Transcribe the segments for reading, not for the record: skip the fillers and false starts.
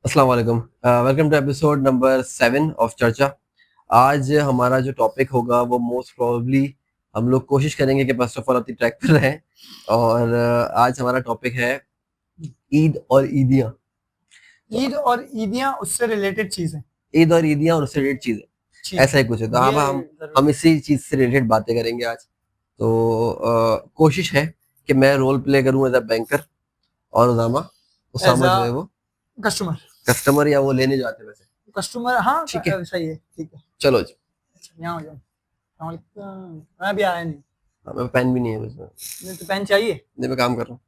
अस्सलाम वालेकुम। Welcome to episode number 7 of Charcha. आज हमारा जो टॉपिक होगा वो मोस्ट प्रोबेबली हम लोग कोशिश करेंगे कि फर्स्ट ऑफ ऑल अपनी ट्रैक पर रहें। और आज हमारा टॉपिक है ईद और ईदियाँ। तो ईद और ईदियाँ उससे रिलेटेड चीजें ईद और ईदियाँ और उससे रिलेटेड चीज़ें, ठीक ऐसा है। ही कुछ है। तो ये हम जरूरी है। इसी चीज़ से रिलेटेड बातें करेंगे आज। तो कोशिश है कि मैं रोल प्ले करूँ एज़ अ बैंकर और एज उसामा अ जो है वो कस्टमर। कस्टमर या वो लेने जाते हैं वैसे। कस्टमर हाँ ठीक है, सही है, ठीक है। चलो जी। अच्छा, यहाँ हो जाओ। अस्सलाम वालेकुम। मैं भी आया नहीं। हाँ, मेरे पेन भी नहीं है उसमें। मुझे तो पेन चाहिए। नहीं, मैं काम कर रहा हूँ।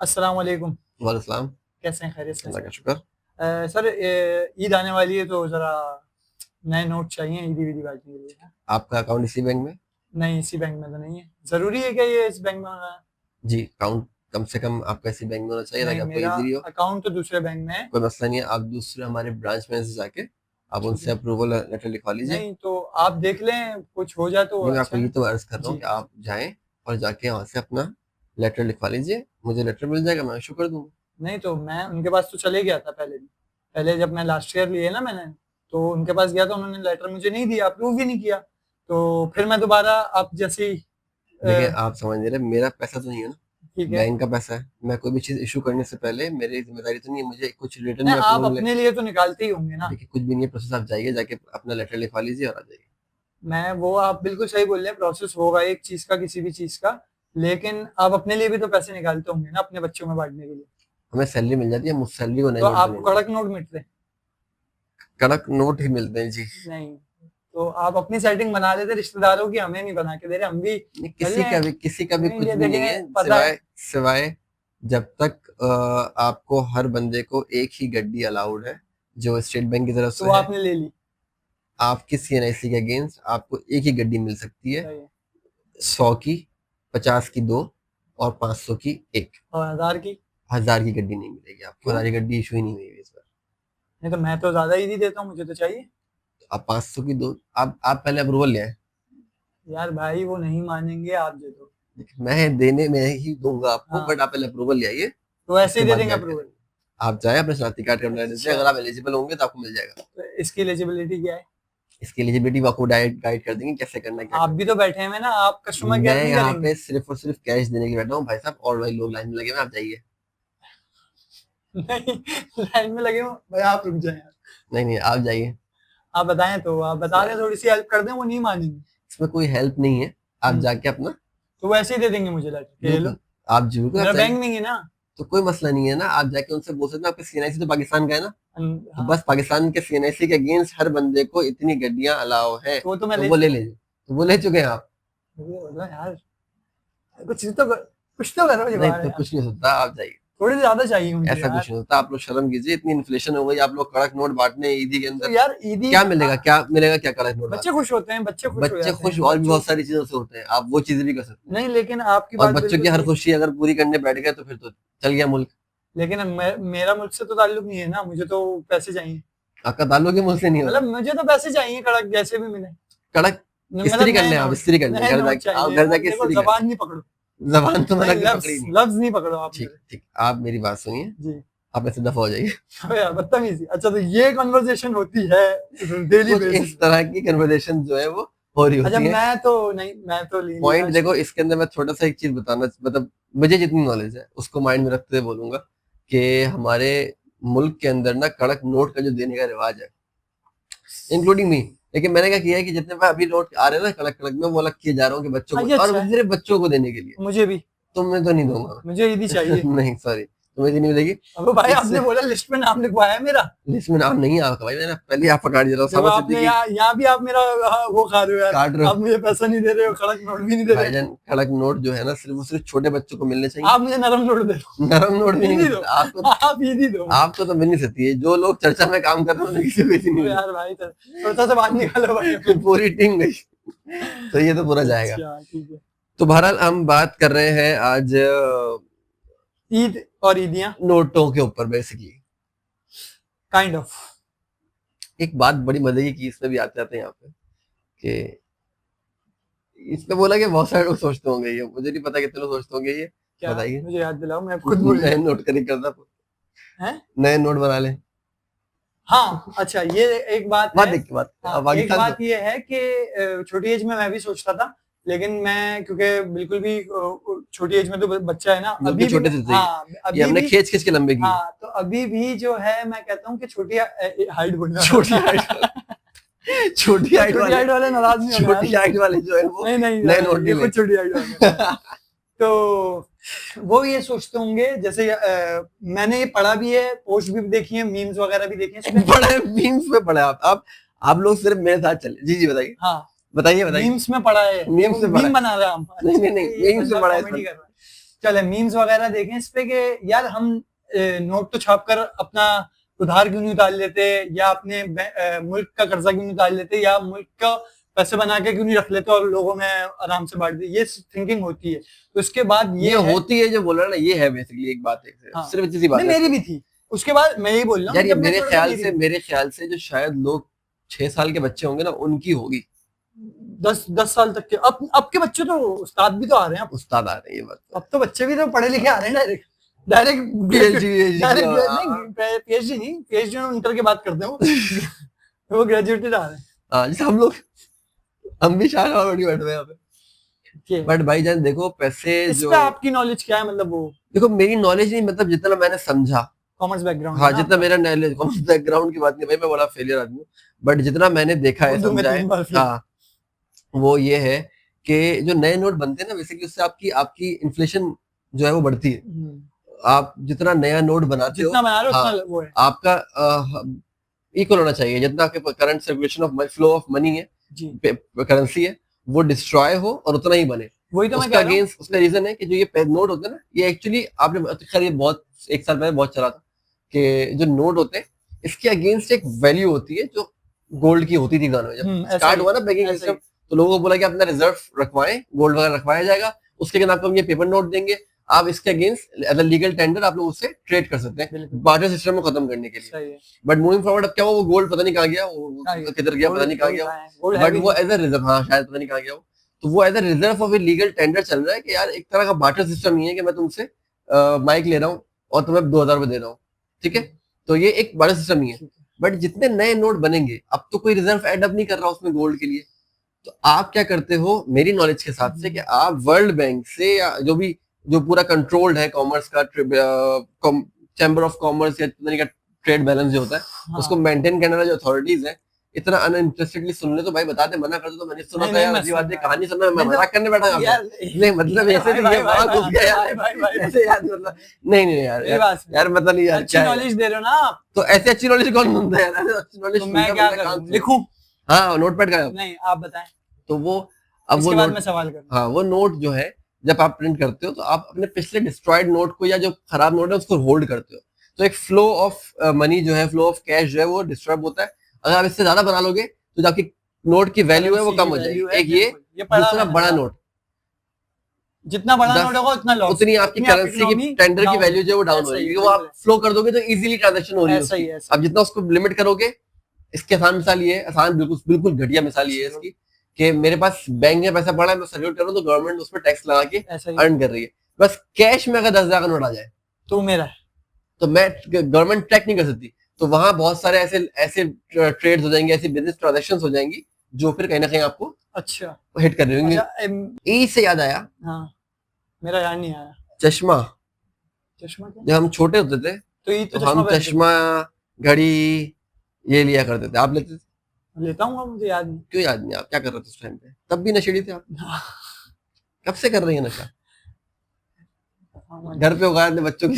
अस्सलाम वालेकुम। वालेकुम सलाम। कैसे हैं, खैरियत से अल्लाह सर? का शुक्र। सर ईद आने वाली है तो जरा नए नोट चाहिए ईदी वीदी बांटने के लिए ना? आपका अकाउंट इसी बैंक में? नहीं, इसी बैंक में तो नहीं है। जरूरी है क्या ये इस बैंक में होना है? जी, अकाउंट कम से कम आपका इसी बैंक में होना चाहिए ताकि नहीं, आपको मेरा इजीली हो। अकाउंट तो दूसरे बैंक में है। कोई मसला नहीं है, आप दूसरे हमारे ब्रांच में से जाके आप ठीक उनसे है। अप्रूवल लेटर लिखवा लीजिए। नहीं तो आप देख लें, कुछ हो जाए तो नहीं, मैं अच्छा आपको ये है। तो अर्ज कर रहा हूँ जी। कि आप जाएं और जाके वहाँ से अपना लेटर लिखवा लीजिए। मुझे लेटर मिल जाएगा, मैं इशू कर दूंगा। नहीं तो मैं उनके पास तो चले गया था पहले भी। पहले जब मैं लास्ट ईयर लिए ना मैंने, तो उनके पास गया, तो उन्होंने लेटर मुझे नहीं दिया, अप्रूव भी नहीं किया। तो फिर मैं दोबारा आप जैसे ही देखिए, आप समझ नहीं रहे, मेरा पैसा तो नहीं है ना, ठीक है। बैंक का पैसा है। मैं कोई भी चीज़ इशू करने से पहले मेरी जिम्मेदारी तो नहीं है मुझे कुछ रिटर्न नहीं, में आप अप्रूवल ले। अपने लिए तो निकालते ही होंगे ना। देखिए, कुछ भी नहीं है प्रोसेस, आप जाइए, जाके अपना लेटर लिखवा लीजिए और आ जाइए। मैं वो आप बिल्कुल सही बोल रहे हैं, प्रोसेस होगा एक चीज का, किसी भी चीज का। लेकिन आप अपने लिए भी तो पैसे निकालते होंगे ना, अपने बच्चों में बांटने के लिए। हमें सैलरी मिल जाती है, हम उस सैलरी को नए तो नोट पे आपको नहीं देते। कड़क नोट मिलते हैं? कड़क नोट ही मिलते हैं जी। नहीं। तो आप अपनी सेटिंग बना लेते रिश्तेदारों की, हमें नहीं बना के दे रहे, हम भी नहीं, मिल किसी रहे का हैं। भी किसी का भी नहीं, कुछ ये भी नहीं देखिए, है, पता है। सिवाय सिवाय जब तक आपको हर बंदे को एक ही गड्डी अलाउड है जो स्टेट बैंक की तरफ तो से वो है। आपने ले ली। आपकी सीएनआईसी के अगेंस्ट आपको एक ही गड्डी मिल सकती है। सही है। 100 की, 50 की दो और 500 की एक। और 1000 की? 1000 की गड्डी नहीं मिलेगी आपको, क्यों? 1000 की गड्डी इशू ही नहीं हुई है इस बार। नहीं तो मैं तो ज्यादा ही देता हूँ, मुझे तो चाहिए। तो आप 500 की दो, आप पहले अप्रूवल ले आए। यार भाई, वो नहीं मानेंगे, आप दे दो। मैं देने में ही दूंगा आपको, हाँ, बट आप पहले अप्रूवल ले आइए, तो ऐसे उसके ही दे बाद देंगे गाइड अप्रूवल। करेंगे। आप जाए अपने शनाख्ती कार्ड अपना दीजिए, अच्छा, अगर आप एलिजिबल होंगे तो आपको मिल जाएगा। तो इसकी एलिजिबिलिटी क्या है? इसकी एलिजिबिलिटी आपको गाइड गाइड कर देंगे कैसे करना है, क्या आप करना भी तो बैठे हैं ना, आप कस्टमर है। केयर मैं नहीं यहाँ करेंगे? पे सिर्फ और सिर्फ कैश देने के लिए बैठा हूँ भाई साहब, और भाई लोग लाइन में लगे हुए हैं, आप जाइए। नहीं, लाइन में लगे हो भाई, आप रुक जाए यार। नहीं नहीं, आप जाइए। आप बताएं तो, आप बता दें, थोड़ी सी हेल्प कर दें, वो नहीं मानेंगे। इसमें कोई हेल्प नहीं है, आप हम्म, जाके अपना। तो वो ऐसे ही दे देंगे मुझे लेटर के, ले लो। बिल्कुल, आप बिल्कुल आप मेरा जाइए। बैंक नहीं है ना। तो कोई मसला नहीं है ना, आप जाके उनसे बोल सकते हैं आपका सीएनआईसी तो पाकिस्तान का है ना। तो हाँ, बस पाकिस्तान के सीएनआईसी के अगेंस्ट हर बंदे को इतनी गड्डियां अलाउ है, तो मैं तो ले वो ले चुका हूँ। लीजिए। तो वो ले चुके हैं आप। बोलो यार, कुछ तो करो नहीं जुगाड़ तो यार। कुछ नहीं होता, आप जाइए। थोड़ी ज्यादा चाहिए मुझे ऐसा यार। कुछ नहीं होता, आप लोग शर्म कीजिए, इतनी इन्फ्लेशन हो गई, आप लोग कड़क नोट बांटने ईदी के तो अंदर। यार ईदी क्या मिलेगा, क्या मिलेगा, क्या कड़क नोट बांट बच्चे के? खुश होते हैं, बच्चे खुश हो बच्चे जाते खुश हैं और भी बच्चों। बहुत सारी चीजों से होते हैं, आप वो चीजें भी कर सकते हैं। नहीं, लेकिन आपकी और बात बच्चों की बिल्कुल हर ठीक। खुशी अगर पूरी करने बैठ गए तो फिर तो चल गया मुल्क। लेकिन मेरा मुझसे तो ताल्लुक नहीं है ना, मुझे तो पैसे चाहिए। आपका ताल्लुक ही मुल्क से नहीं हो मतलब रहा। मुझे तो पैसे चाहिए कड़क, जैसे भी मिले। कड़क मतलब इस्त्री कर नए लें, आप नोट, इस्त्री कर लें, नए घर नोट जाके, आप चाहिए घर यार। जाके देखो, इस्त्री कर जबान लें। नहीं पकड़ो। जबान तो मैंने नहीं, कभी पकड़ी नहीं। लफ्ज नहीं पकड़ो आप ठीक मेरे। ठीक, आप मेरी बात सुनिए, जी। आप ऐसे दफा हो जाइए। अबे यार, बदतमीजी। अच्छा, तो ये कन्वर्सेशन होती है डेली कुछ बेसिस इस पे? तरह की कन्वर्सेशन जो है वो हो रही अच्छा, होती है। मैं तो नहीं, मैं तो पॉइंट लीनियंस देखो, हूँ। इसके अंदर मैं छोटा सा एक चीज बताना, मतलब मुझे जितनी नॉलेज है उसको माइंड में रखते हुए बोलूंगा कि हमारे मुल्क के अंदर ना कड़क नोट का जो देने का रिवाज है, इंक्लूडिंग मी। लेकिन मैंने क्या किया है कि जितने में अभी नोट आ रहे हैं ना कड़क कड़क में, वो अलग किए जा रहा हूँ कि बच्चों हाँ, को, ये और अच्छा है। सिर्फ बच्चों को देने के लिए। मुझे भी। तुम्हें तो नहीं दूंगा मुझे ईदी चाहिए। मैं। नहीं सॉरी, तुम्हें तो नहीं मिलेगी। अब भाई, इससे आपने बोला लिस्ट में नाम लिखवाया है मेरा। लिस्ट में नाम नहीं आपका भाई, मैंने पहले ही आप पकड़ दिया था, देखो, उसामा आपने सिद्दीकी यहाँ भी आप मेरा वो खा रहे हो यार। काट रहे आप हो। मुझे पैसा नहीं दे रहे हो, कड़क नोट भी नहीं दे रहे हो। भाईजान, कड़क नोट जो है ना सिर्फ छोटे बच्चों को मिलने चाहिए। आप मुझे नरम नोट दे दो। नरम नोट भी नहीं ईदी मिल दो। सकता आपको। आप ईदी दो मुझे। आपको तो मिल नहीं सकती है, जो लोग चर्चा में काम कर रहे हैं उन्हें किसी को इसी नहीं तो मिल यार भाई, थोड़ा सा बात निकालो भाई सकती। अपनी। पूरी टीम गई, तो ये तो पूरा जाएगा। अच्छा, ठीक है। तो बहरहाल हम बात कर रहे हैं आज ईद और ईदियाँ। नोटों के ऊपर बेसिकली। Kind of. एक बात बड़ी मजे की इसमें भी आते आते हैं यहाँ पे कि इसमें बोला कि बहुत सारे लोग सोचते होंगे, ये मुझे नहीं पता कितने लोग सोचते होंगे ये। क्या? बताइए। मुझे याद दिलाओ, मैं खुद भूल मैं गया। नोट करी करता हैं? नए नोट बना ले। हाँ अच्छा, ये एक बात बात है। देख के बात हाँ, अब आगे एक चल बात तो। ये है कि छोटी एज में मैं भी सोचता था, लेकिन मैं क्योंकि बिल्कुल भी छोटी एज में तो बच्चा है ना, जो अभी कि छोटे भी से सही हाँ ये अभी हमने भी खींच खींच के लंबे किए। हाँ, तो अभी भी जो है मैं कहता हूँ कि छोटी हाइट बोलना छोटी हाइट छोटी हाइट छोटी हाइट वाले नाराज नहीं होना छोटी यार। हाइट वाले जो है वो नहीं नहीं नए नोट ये नहीं खुद छोटी हाइट वाले तो वो ये सोचते होंगे, जैसे मैंने ये पढ़ा भी है, पोस्ट भी देखी है, मीम्स वगैरह भी देखे हैं इसमें। बड़े मीम्स में पढ़े आप लोग सिर्फ मेरे साथ चले। जी जी बताइए। हाँ बताइए बताइए। मीम्स में पढ़ा है, मीम्स में पढ़ा मीम बना रहा हम। नहीं नहीं नहीं मीम्स में पढ़ा है कॉमेडी कर रहा है। चले मीम्स वगैरह देखें इस पे कि यार हम नोट तो छाप कर अपना उधार क्यों नहीं उतार लेते, या अपने मुल्क का कर्जा क्यों नहीं उतार लेते, या मुल्क का पैसे बना के क्यों नहीं रख लेते और लोगों में आराम से बांट देते। ये थिंकिंग होती है। तो उसके बाद ये होती है जो बोल रहा है ना, ये है बेसिकली एक बात है। हाँ, सिर्फ इतनी सी बात है। मेरी भी थी। उसके बाद मैं यही बोल रहा हूँ यार ये जब मैं छोटा था, मेरे ख्याल से जो शायद लोग 6 साल के बच्चे होंगे ना, उनकी होगी। 10 साल तक के अब के बच्चे तो उस्ताद भी तो आ रहे हैं। उस्ताद आ रहे हैं, ये बात अब तो बच्चे भी तो पढ़े लिखे आ रहे हैं डायरेक्ट पीएचडी नहीं, पीएचडी इंटर के बाद करते हैं वो ग्रेजुएटेड आ रहे हैं। हाँ जैसे हम भी शायद ऑलरेडी बैठे हुए हैं यहाँ पे। बट भाई जान देखो पैसे इस जो पे आपकी नॉलेज क्या है, मतलब वो देखो मेरी नॉलेज नहीं, मतलब जितना मैंने समझा, कॉमर्स बैकग्राउंड हाँ जितना मेरा नॉलेज, कॉमर्स बैकग्राउंड की बात नहीं भाई, मैं बड़ा फेलियर आदमी हूँ, बट जितना मैंने देखा है समझा है, हाँ वो ये है कि जो नए नोट बनते हैं ना, वैसे कि उससे आपकी इन्फ्लेशन जो है वो बढ़ती है। आप जितना नया नोट बनाते हो, बना रहे हो, हाँ, उतना वो है आपका इक्वल होना चाहिए। जितना आपके current circulation of flow of money है, करेंसी है, वो डिस्ट्रॉय हो और उतना ही बने। वही तो उसका अगेंस्ट उसका रीजन है कि जो ये नोट होते हैं ना, ये एक्चुअली आपने खैर ये बहुत 1 साल पहले बहुत चला था कि जो नोट होते हैं इसके अगेंस्ट एक वैल्यू होती है जो गोल्ड की होती थी गानों में। जब स्टार्ट हुआ ना बैंकिंग सिस्टम, तो लोगों को बोला कि अपना रिजर्व रखवाएं, गोल्ड वगैरह रखवाया जाएगा, उसके बाद आपको हम ये पेपर नोट देंगे, आप इसके against as a legal tender आप लोग उससे ट्रेड कर सकते हैं बार्टर सिस्टम को खत्म करने के लिए। बट मूविंग फॉरवर्ड अब क्या हुआ, वो गोल्ड पता नहीं कहाँ गया, वो किधर गया पता नहीं कहाँ गया, बट वो एज अ रिजर्व, हाँ शायद पता नहीं कहाँ गया वो, तो वो as a reserve of a legal tender चल रहा है कि यार एक तरह का बार्टर सिस्टम ही है कि मैं तुमसे माइक ले रहा हूँ और तुम्हें 2000 रुपए दे रहा हूँ, ठीक है, तो ये एक बार्टर सिस्टम ही है। बट जितने नए नोट बनेंगे, अब तो कोई रिजर्व एड अप नहीं कर रहा उसमें गोल्ड के लिए, तो आप क्या करते हो मेरी नॉलेज के हिसाब से कि आप वर्ल्ड बैंक से या जो पूरा कंट्रोल्ड है कॉमर्स का, चैम्बर ऑफ कॉमर्स या ट्रेड बैलेंस जो होता है, हाँ, उसको मेंटेन करने वाला जो अथॉरिटीज है, इतना अनइंटरेस्टेडली सुन ले तो भाई बता दे, मना कर दो तो मैंने सुना था यार, बात है कहानी सुनना, मैं मजाक करने बैठा यार, नहीं मतलब ऐसे तो ये बात घुस गया यार, ऐसे यार मतलब नहीं यार मतलब नहीं यार, अच्छी नॉलेज दे रहे हो ना आप, तो ऐसे अच्छी नॉलेज कौन सुनता है यार, अच्छी नॉलेज मैं क्या करूं, लिखूं, हाँ नोटपैड का नहीं आप बताएं, तो वो अब वो नोट, मैं सवाल करूं, हाँ वो नोट जो है जब आप प्रिंट करते हो तो आप अपने पिछले डिस्ट्रॉयड नोट को या जो खराब नोट है उसको होल्ड करते हो, तो एक फ्लो ऑफ मनी जो है, फ्लो ऑफ कैश जो है वो डिस्टर्ब होता है। अगर आप इससे ज्यादा बना लोगे तो जो आपकी नोट की वैल्यू है वो कम हो जाएगी। एक ये दूसरा बड़ा नोट, जितना बड़ा नोट होगा उतना लॉस, उतनी आपकी करेंसी की टेंडर की वैल्यू जो है वो डाउन हो जाएगी, वो आप फ्लो कर दोगे तो इजीली ट्रांजैक्शन हो रही है। अब जितना उसको लिमिट करोगे, इसकी आसान मिसाल ये है, आसान बिल्कुल घटिया मिसाल ये है इसकी कि मेरे पास बैंक में पैसा पड़ा है, मैं सर्कुलेट कर रहा हूँ तो गवर्नमेंट उस पर टैक्स लगा के अर्न कर रही है, बस कैश में अगर 10,000 का नोट आ जाए तो मेरा है, तो मैं गवर्नमेंट ट्रैक नहीं कर सकती, तो वहां बहुत सारे ऐसे ट्रेड्स हो जाएंगे, ऐसी बिजनेस ट्रांजैक्शंस हो जाएंगी जो फिर कहीं ना कहीं आपको अच्छा हिट कर रही होंगी। ई से याद आया, हाँ मेरा याद नहीं आया, चश्मा जब हम छोटे होते थे तो हम चश्मा घड़ी ये लिया करते थे, आप लेते थे? लेता हूँ, मुझे याद नहीं। क्यों याद नहीं? आप क्या कर रहे थे उस टाइम पे? तब भी नशेड़ी थे आप? कब से कर रही है नशा? घर पे उगाए थे बच्चों की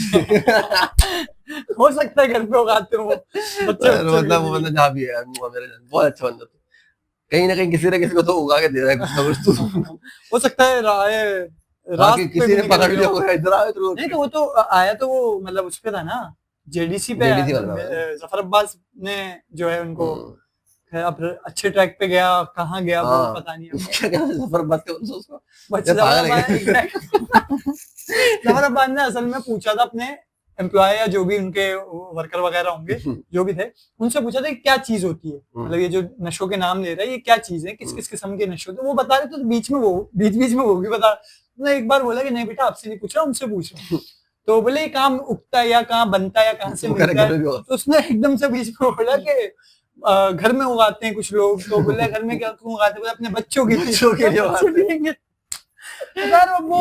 हो सकता है घर पे उगाते हो मतलब वो बंदा जहाँ भी है यार, मेरे बहुत अच्छा बंदा था, कहीं ना कहीं किसी ने किसी को तो उगा के दे रहा है कुछ ना कुछ, हो सकता है रात किसी ने पकड़ लिया होगा इधर आए तो नहीं, तो वो तो आया तो वो मतलब उस पे था ना, जेडीसी पे, जफर अब्बास ने जो है उनको अब अच्छे ट्रैक पे गया, कहाँ गया वो पता नहीं है, जफर अब्बास जफर अब्बास ने असल में पूछा था अपने एम्प्लॉय या जो भी उनके वर्कर वगैरह होंगे जो भी थे, उनसे पूछा था कि क्या चीज होती है, मतलब ये जो नशों के नाम ले रहा है ये क्या चीज है, किस किस किस्म के नशे होते हैं, वो बता रहे थे, तो बीच में वो भी बता, उसने एक बार बोला कि नहीं बेटा आपसे नहीं पूछ रहा, उनसे पूछ रहा, तो बोले ये कहाँ उगता है या कहाँ बनता है या कहाँ से वो कह रहे मिलता घर में है। भी होगा। तो उसने एकदम से बीच में बोला कि घर में उगाते हैं कुछ लोग। तो बोले घर में क्या क्यों उगाते हैं? बोले अपने बच्चों के लिए। बच्चों के लिए बच्चे उगाते हैं। पिएंगे। तो यार वो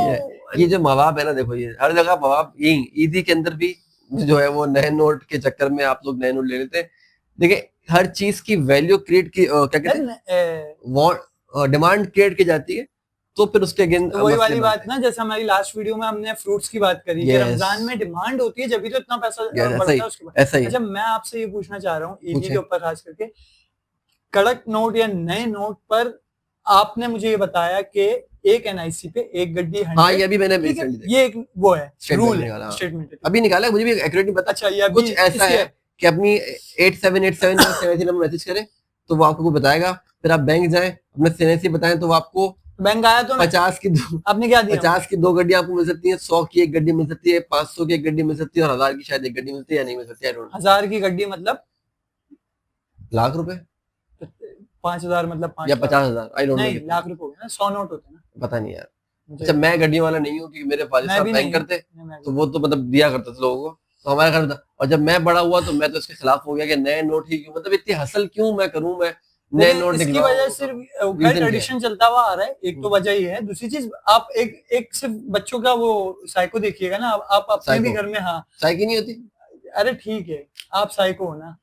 ये जो माँ बाप है ना, देखो ये हर जगह माँ बाप, यही ईदी के अंदर भी जो है वो नए नोट के चक्कर में आप लोग नए नोट ले लेते हैं। देखिए हर चीज की वैल्यू क्रिएट की क्या कहते हैं, डिमांड क्रिएट की जाती है, तो फिर उसके अगेंस्ट तो वही वाली बात ना, जैसे हमारी लास्ट वीडियो में हमने फ्रूट्स की बात करी कि Yes. रमजान में डिमांड होती है जब भी तो इतना पैसा Yes, ऐसा बढ़ता ही है उसके बाद। ऐसा ही अच्छा मैं आपसे ये पूछना चाह रहा हूँ ईदी पूछे। के ऊपर खास करके, कड़क नोट या नए नोट पर आपने मुझे ये बताया कि एक एनआईसी पे एक गड्डी 100। हाँ ये अभी मैंने ठीक है, recently देखा। ये एक वो है Statement रूल निकाला, है, हाँ। स्टेटमेंट है। अभी निकाला है, मुझे भी एक्यूरेट नहीं पता। अच्छा ये अभी कुछ ऐसा है कि अपनी 8787 में सीएनसी नंबर मैसेज करें तो वो आपको बताएगा, फिर आप बैंक जाएं अपना सीएनसी बताएं तो वो आपको बैंक आया तो 50 की आपने क्या दिया? 50 की 2 गड्डी आपको मिल सकती है, 100 की एक गड्डी मिल सकती है, 500 की एक गड्डी मिल सकती है और 1000 की शायद एक गड्डी मिलती है या नहीं मिल सकती है। 1000 की गड्डी मतलब लाख रुपए 5000 मतलब 5 या 50,000, आई डोंट नो। नहीं लाख रुपए हो गए ना, 100 नोट होते हैं ना। पता नहीं यार। मुझे- अच्छा मैं गड्डी वाला नहीं हूँ क्योंकि मेरे फादर मैं साहब भी बैंक नहीं करते, हूँ। मैं तो वो तो मतलब दिया करते थे लोगों को, तो हमारे घर था। और जब मैं बड़ा हुआ तो मैं तो इसके खिलाफ हो गया कि नए नोट ही क्यों, मतलब इतनी हसल क्यों मैं करूं, मैं नए लेकिन नोट इसकी निकलवाऊं। वजह सिर्फ Reason क्या ट्रेडिशन चलता हुआ आ रहा है, एक तो वजह ये है। दूसरी चीज आप एक सिर्फ बच्चों का वो साइको देखिएगा ना, आप अपने भी Psycho? घर में। हाँ साइकी नहीं होती। अरे ठीक है आप साइको हो ना,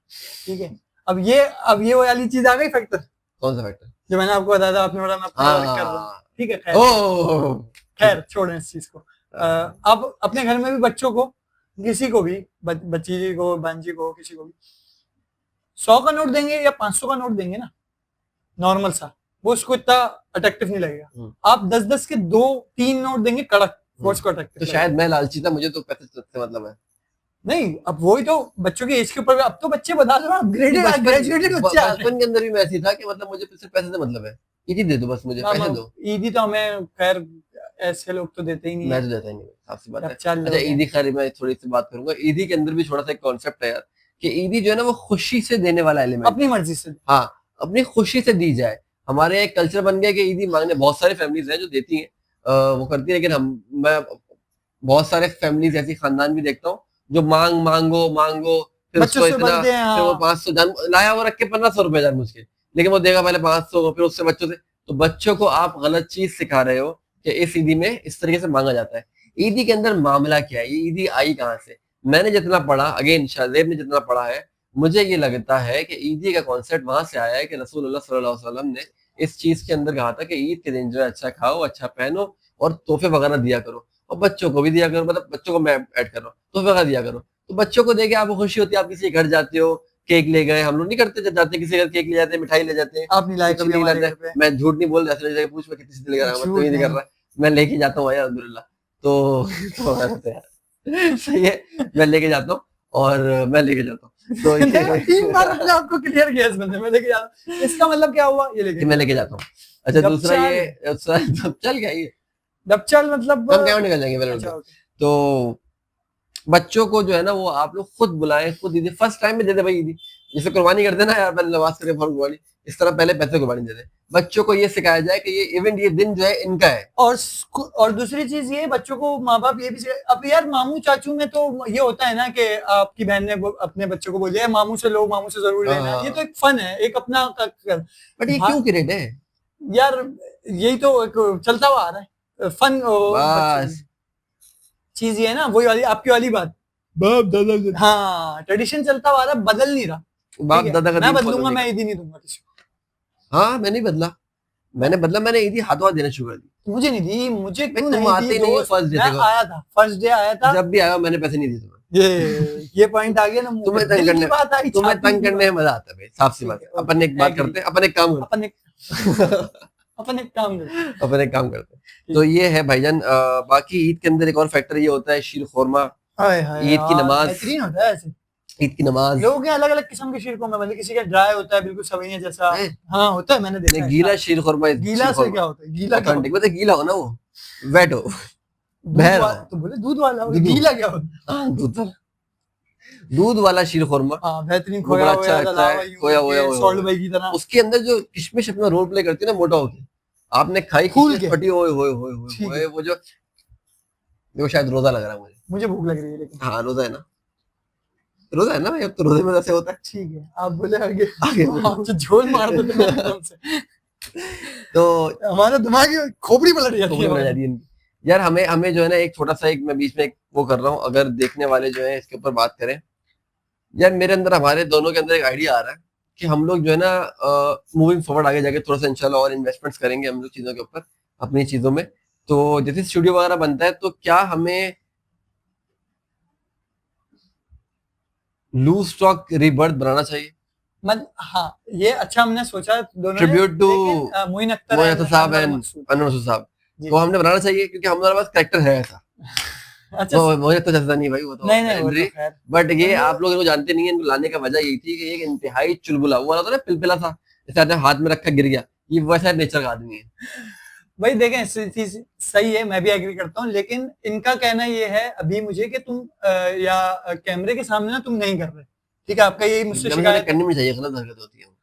ठीक है। अब ये वाली चीज आ गई फैक्टर, कौन सा फैक्टर? जो मैंने आपको बताया था, आपने बोला मैं अपना वर्क कर रहा हूँ, हाँ ठीक है। खैर ओह खैर छोड़ें इस चीज को। अब अपने घर में भी बच्चों को, किसी को भी, बच्ची को, बंजी को, किसी को भी 100 का नोट देंगे या 500 का नोट देंगे ना, नॉर्मल सा, वो उसको इतना अट्रैक्टिव नहीं लगेगा। आप 10-10 के 2-3 नोट देंगे कड़क, वो उसको अट्रैक्टिव तो शायद मैं लालची था, मुझे तो पैसे से मतलब है। नहीं। अब वही तो बच्चों के एज के ऊपर, अब तो बच्चे बता दो अपग्रेडेड ग्रेजुएटेड बच्चे आ रहे हैं। बचपन के अंदर भी मैं ऐसी था कि मतलब मुझे सिर्फ पैसे से मतलब है, ईदी दे दो बस, मुझे पैसे दो। ईदी तो हमें खैर ऐसे लोग तो देते ही नहीं मैं है। तो देता ही नहीं, साफ सी बात है। चल अच्छा ईदी खैर मैं थोड़ी सी बात करूंगा, ईदी के अंदर भी थोड़ा सा एक कॉन्सेप्ट है यार कि ईदी जो है ना वो खुशी से देने वाला एलिमेंट, अपनी मर्जी से। हाँ अपनी खुशी से दी जाए। हमारे एक कल्चर बन गया कि ईदी मांगने, बहुत सारी फैमिलीज हैं जो देती हैं, वो करती है, लेकिन मैं बहुत सारे फैमिलीज ऐसी खानदान भी देखता हूँ जो मांगो फिर बच्चों उसको से इतना, बनते हैं, फिर वो हाँ। 500 जान लाया वो रख के 1500 रुपए जान मुझके, लेकिन वो देगा पहले 500 फिर उससे बच्चों से। तो बच्चों को आप गलत चीज सिखा रहे हो कि इस ईदी में इस तरीके से मांगा जाता है। ईदी के अंदर मामला क्या है, ये ईदी आई कहाँ से? मैंने जितना पढ़ा, अगेन शाहजेब ने जितना पढ़ा है, मुझे ये लगता है कि ईदी का कॉन्सेप्ट वहां से आया है कि रसूलुल्लाह सल्लल्लाहु अलैहि वसल्लम ने इस चीज के अंदर कहा था कि ईद के दिन जो है अच्छा खाओ, अच्छा पहनो और तोहफे वगैरह दिया करो, और बच्चों को भी दिया करो, मतलब बच्चों को मैं ऐड कर रहा हूँ, तोहफे वगैरह दिया करो। तो बच्चों को देके आपको खुशी होती है, आप किसी के घर जाते हो, केक ले गए, हम लोग नहीं करते, जब जाते किसी घर केक ले जाते हैं, मिठाई ले जाते हैं, आप नहीं लाए कुछ कभी नहीं हमारे लाते। घर पे? मैं झूठ नहीं बोल रहा, ऐसे पूछ मैं कितनी से लेकर आया, मतलब ये नहीं कर रहा, मैं लेके जाता हूँ यार अल्हम्दुलिल्लाह। तो यार सही है, मैं लेके जाता हूँ और मैं लेके जाता हूँ, तो 3 बार अपने आपको क्लियर किया इस बंदे में, लेके जाता। इसका मतलब क्या हुआ? ये लेके मैं लेके जाता हूँ। अच्छा दूसरा ये चल गया ये दबचल मतलब हम क्या निकल जाएंगे अच्छा, तो बच्चों को जो है ना वो आप लोग खुद बुलाएं, खुद ईदी फर्स्ट टाइम में दे दे भाई ईदी, जैसे कुर्बानी करते ना यार, पहले नमाज करके फौरन कुर्बानी, इस तरह पहले पैसे कुर्बानी दे दे। बच्चों को ये सिखाया जाए कि ये इवेंट, ये दिन जो है इनका है। और दूसरी चीज ये, बच्चों को माँ बाप ये भी, अब यार मामू चाचू में तो ये होता है ना कि आपकी बहन ने अपने बच्चों को बोलिया मामू से लो, मामू से जरूर लेना, ये तो एक फन है, एक अपना। बट ये क्यों क्रिएट है यार? यही तो एक चलता हुआ आ रहा है फन बस। चीज ये है ना, वही वाली आपकी वाली बात, बाप दादा, हाँ ट्रेडिशन चलता हुआ आ रहा है, बदल नहीं रहा। बाप दादा का मैं बदलूंगा, मैं ईदी नहीं दूंगा किसी को। हाँ मैंने बदला, मैंने ईदी हाथों हाथ देना शुरू कर दी। मुझे नहीं दी, मुझे क्यों तुम नहीं आते दी? नहीं हो फर्स्ट डे, मैं आया था, फर्स्ट डे आया था, जब भी आया मैंने पैसे नहीं दिए तुम्हें। ये पॉइंट आ गया ना, तुम्हें तंग करने, तुम्हें तंग करने में मजा आता है भाई, साफ सी बात है। अपन एक बात करते हैं, अपन एक काम करते हैं, अपन एक काम करते हैं। तो ये है भाईजान। बाकी ईद के अंदर एक और फैक्टर ये होता है शीर खुरमा, ईद की नमाज, बेहतरीन होता है ऐसे। ईद की नमाज लोगों के अलग अलग किस्म के शीर खुरमा, मतलब किसी का ड्राई होता है बिल्कुल सवैया जैसा, हाँ होता है, मैंने देखा है। गीला शीर खुरमा, गीला से क्या होता है? गीला क्या होता है? मतलब गीला हो ना, वो वेट हो, तो बोले दूध वाला, गीला क्या होता है? दूध वाला शीर खुरमा, बेहतरीन, वो बड़ा अच्छा लगता है, खोया सॉल्ट भाई की तरह। उसके अंदर जो किशमिश अपना रोल प्ले करती है ना, मोटा होके, आपने खाई फूल किशमिश के फटी, ओए वो जो, देखो शायद रोजा लग रहा है मुझे, मुझे भूख लग रही है लेकिन। हाँ रोजा है ना, रोजा है ना भाई, अब तो रोजे में ऐसे होता है। ठीक है, आप बोले आगे। आगे बोलो। आप जो झोल मार देते हैं एकदम से, तो हमारा दिमाग ही खोपड़ी पलट जाती खोपड़ी पलट है। जाती है इनकी। यार हमें हमें जो है ना एक छोटा सा एक मैं बीच में एक वो कर रहा हूँ, अगर देखने वाले जो है इसके ऊपर बात करें। यार मेरे अंदर, हमारे दोनों के अंदर एक आइडिया आ रहा है कि हम लोग जो है ना मूविंग फॉरवर्ड आगे जाके थोड़ा सा इंशाल्लाह और इन्वेस्टमेंट्स करेंगे हम लोग चीजों के ऊपर, अपनी चीजों में। तो जैसे स्टूडियो वगैरह बनता है, तो क्या हमें लूज स्टॉक रीबर्थ बनाना चाहिए? हाँ, ये अच्छा हमने सोचा दोनों ने, ट्रिब्यूट टू लेकिन मोइन अख्तर मोइन अख्तर साहब अनवर एंड मकसूद। अनवर मकसूद साहब, जी। तो हमने बनाना चाहिए क्योंकि हमारे पास कैरेक्टर है ऐसा। अच्छा, वो मोइन अख्तर जैसा नहीं भाई, वो तो नहीं नहीं, वो तो लेजेंडरी। खैर, बट ये हम आप लोग इनको जानते नहीं है, इनको लाने का वजह यही थी कि एक इंतहाई चुलबुला, वो वाला था ना पिलपिला सा, जैसे आपने हाथ में रखा गिर गया, ये वैसा नेचर का आदमी है। भाई देखें, सही है, मैं भी एग्री करता हूँ, लेकिन इनका कहना ये है अभी मुझे कि तुम या कैमरे के सामने ना तुम नहीं कर रहे, ठीक है, आपका यही मुझसे हमें शिकायत है। करनी भी चाहिए, गलत हरकत होती है।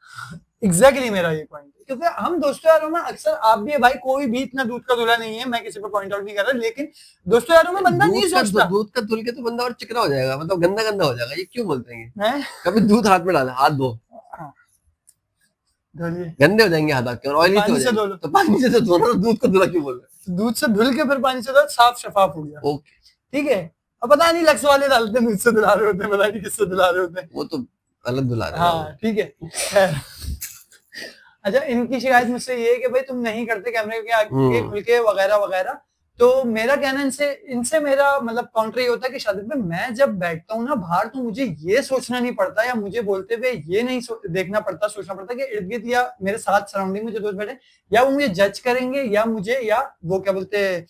एग्जैक्टली मेरा ये पॉइंट है, क्योंकि हम दोस्तों यारों में अक्सर, आप भी है भाई, कोई भी इतना दूध का दूल्हा नहीं है, मैं किसी पर पॉइंट आउट नहीं कर रहा, लेकिन दोस्तों यारों में बंदा नहीं सोचता दूध का धुल के तो बंदा और चिकना हो जाएगा, मतलब गंदा गंदा हो जाएगा, ये क्यों बोलते हैं? है। कभी दूध हाथ में डाला, हाथ धो, हाँ, धोलिए, गंदे हो जाएंगे हाथ आपके, और ऑयली पानी हो से जाएंगे। धो लो। तो पानी से तो धोना, दूध का धुला क्यों बोल रहे दूध से धुल के फिर पानी से धो, साफ शफाफ हो गया, हो? ओके, ठीक है। अब पता नहीं लक्स वाले डालते हैं दूध से धुला रहे होते हैं, पता नहीं किससे धुला रहे होते हैं। वो तो अलग धुला रहे हैं। हाँ ठीक है, खैर। अच्छा, इनकी शिकायत मुझसे ये है कि भाई तुम नहीं करते कैमरे के आगे खुल के वगैरह वगैरह, तो मेरा कहना इनसे मेरा मतलब काउंटर ये होता है कि शादी में मैं जब बैठता हूँ ना बाहर, तो मुझे ये सोचना नहीं पड़ता, या मुझे बोलते हुए ये नहीं देखना पड़ता, सोचना पड़ता कि इर्द गिर्द या मेरे साथ सराउंडिंग में जो दोस्त बैठे, या वो मुझे जज करेंगे, या मुझे, या वो क्या बोलते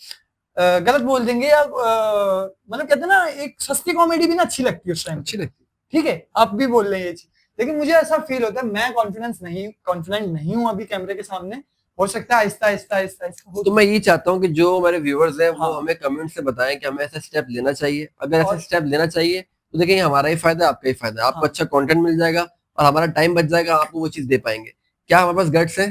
गलत बोल देंगे, या मतलब कहते हैं ना, एक सस्ती कॉमेडी भी ना अच्छी लगती है उस टाइम, अच्छी लगती ठीक है, आप भी बोल रहे हैं ये चीज, लेकिन मुझे ऐसा फील होता है मैं कॉन्फिडेंट नहीं हूँ अभी कैमरे के सामने, हो सकता है आहिस्ता आहिस्ता आहिस्ता आहिस्ता तो मैं ये चाहता हूँ कि जो हमारे व्यूअर्स हैं वो हाँ। हमें कमेंट से बताएं कि हमें ऐसा स्टेप लेना चाहिए। अगर ऐसा और- स्टेप लेना चाहिए तो देखिए हमारा ही फायदा है, आपका ही फायदा है, आपको हाँ। अच्छा कंटेंट मिल जाएगा और हमारा टाइम बच जाएगा, आपको वो चीज दे पाएंगे। क्या हमारे पास गट्स है?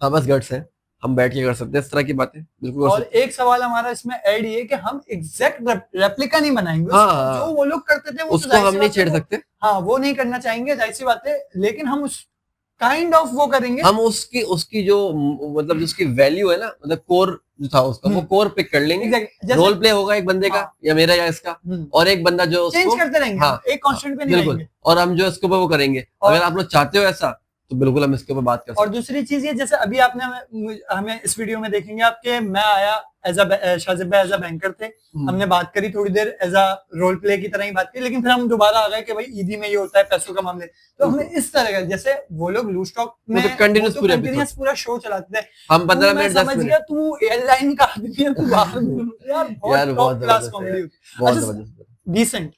हमारे पास गट्स है, हम बैठ के कर सकते हैं इस तरह की बातें, बिल्कुल कर और सकते हैं। एक सवाल हमारा इसमें ऐड ये कि हम एग्जैक्ट रेप्लिका नहीं बनाएंगे हाँ, उसका, हाँ। जो वो लोग करते थे वो तो उसको जाहिर सी हम नहीं बात है छेड़ सकते, हाँ वो नहीं करना चाहेंगे, जाहिर सी बात है, लेकिन हम उस काइंड ऑफ वो करेंगे, हम उसकी उसकी जो मतलब जिसकी वैल्यू है ना, मतलब कोर जो था उसका, वो कोर पिक कर लेंगे। जैसे रोल प्ले होगा एक बंदे का, हाँ। या मेरा या इसका, और एक बंदा जो चेंज उसको करते रहेंगे, हाँ, एक कांस्टेंट पे नहीं बिल्कुल, रहेंगे। और हम जो इसके ऊपर वो करेंगे। और- अगर आप लोग चाहते हो ऐसा, तो बिल्कुल हम इसके ऊपर बात कर सकते और दूसरी चीज ये, जैसे अभी आपने हमें इस वीडियो में देखेंगे आपके, मैं आया शाजिब भाई एज अ बैंकर थे, हमने बात करी थोड़ी देर एज अ रोल प्ले की तरह ही बात की, लेकिन फिर हम दोबारा आ गए कि भाई ईदी में ये होता है पैसों का मामले, तो हमने इस तरह का, जैसे वो लोग लूज टॉक में कंटिन्यूस पूरा शो चलाते थे, हम 15 मिनट 10 समझ मिनट गया तू एयरलाइन का आदमी है, तू बाहर यार बहुत क्लास कॉमेडी, बहुत जबरदस्त, डिसेंट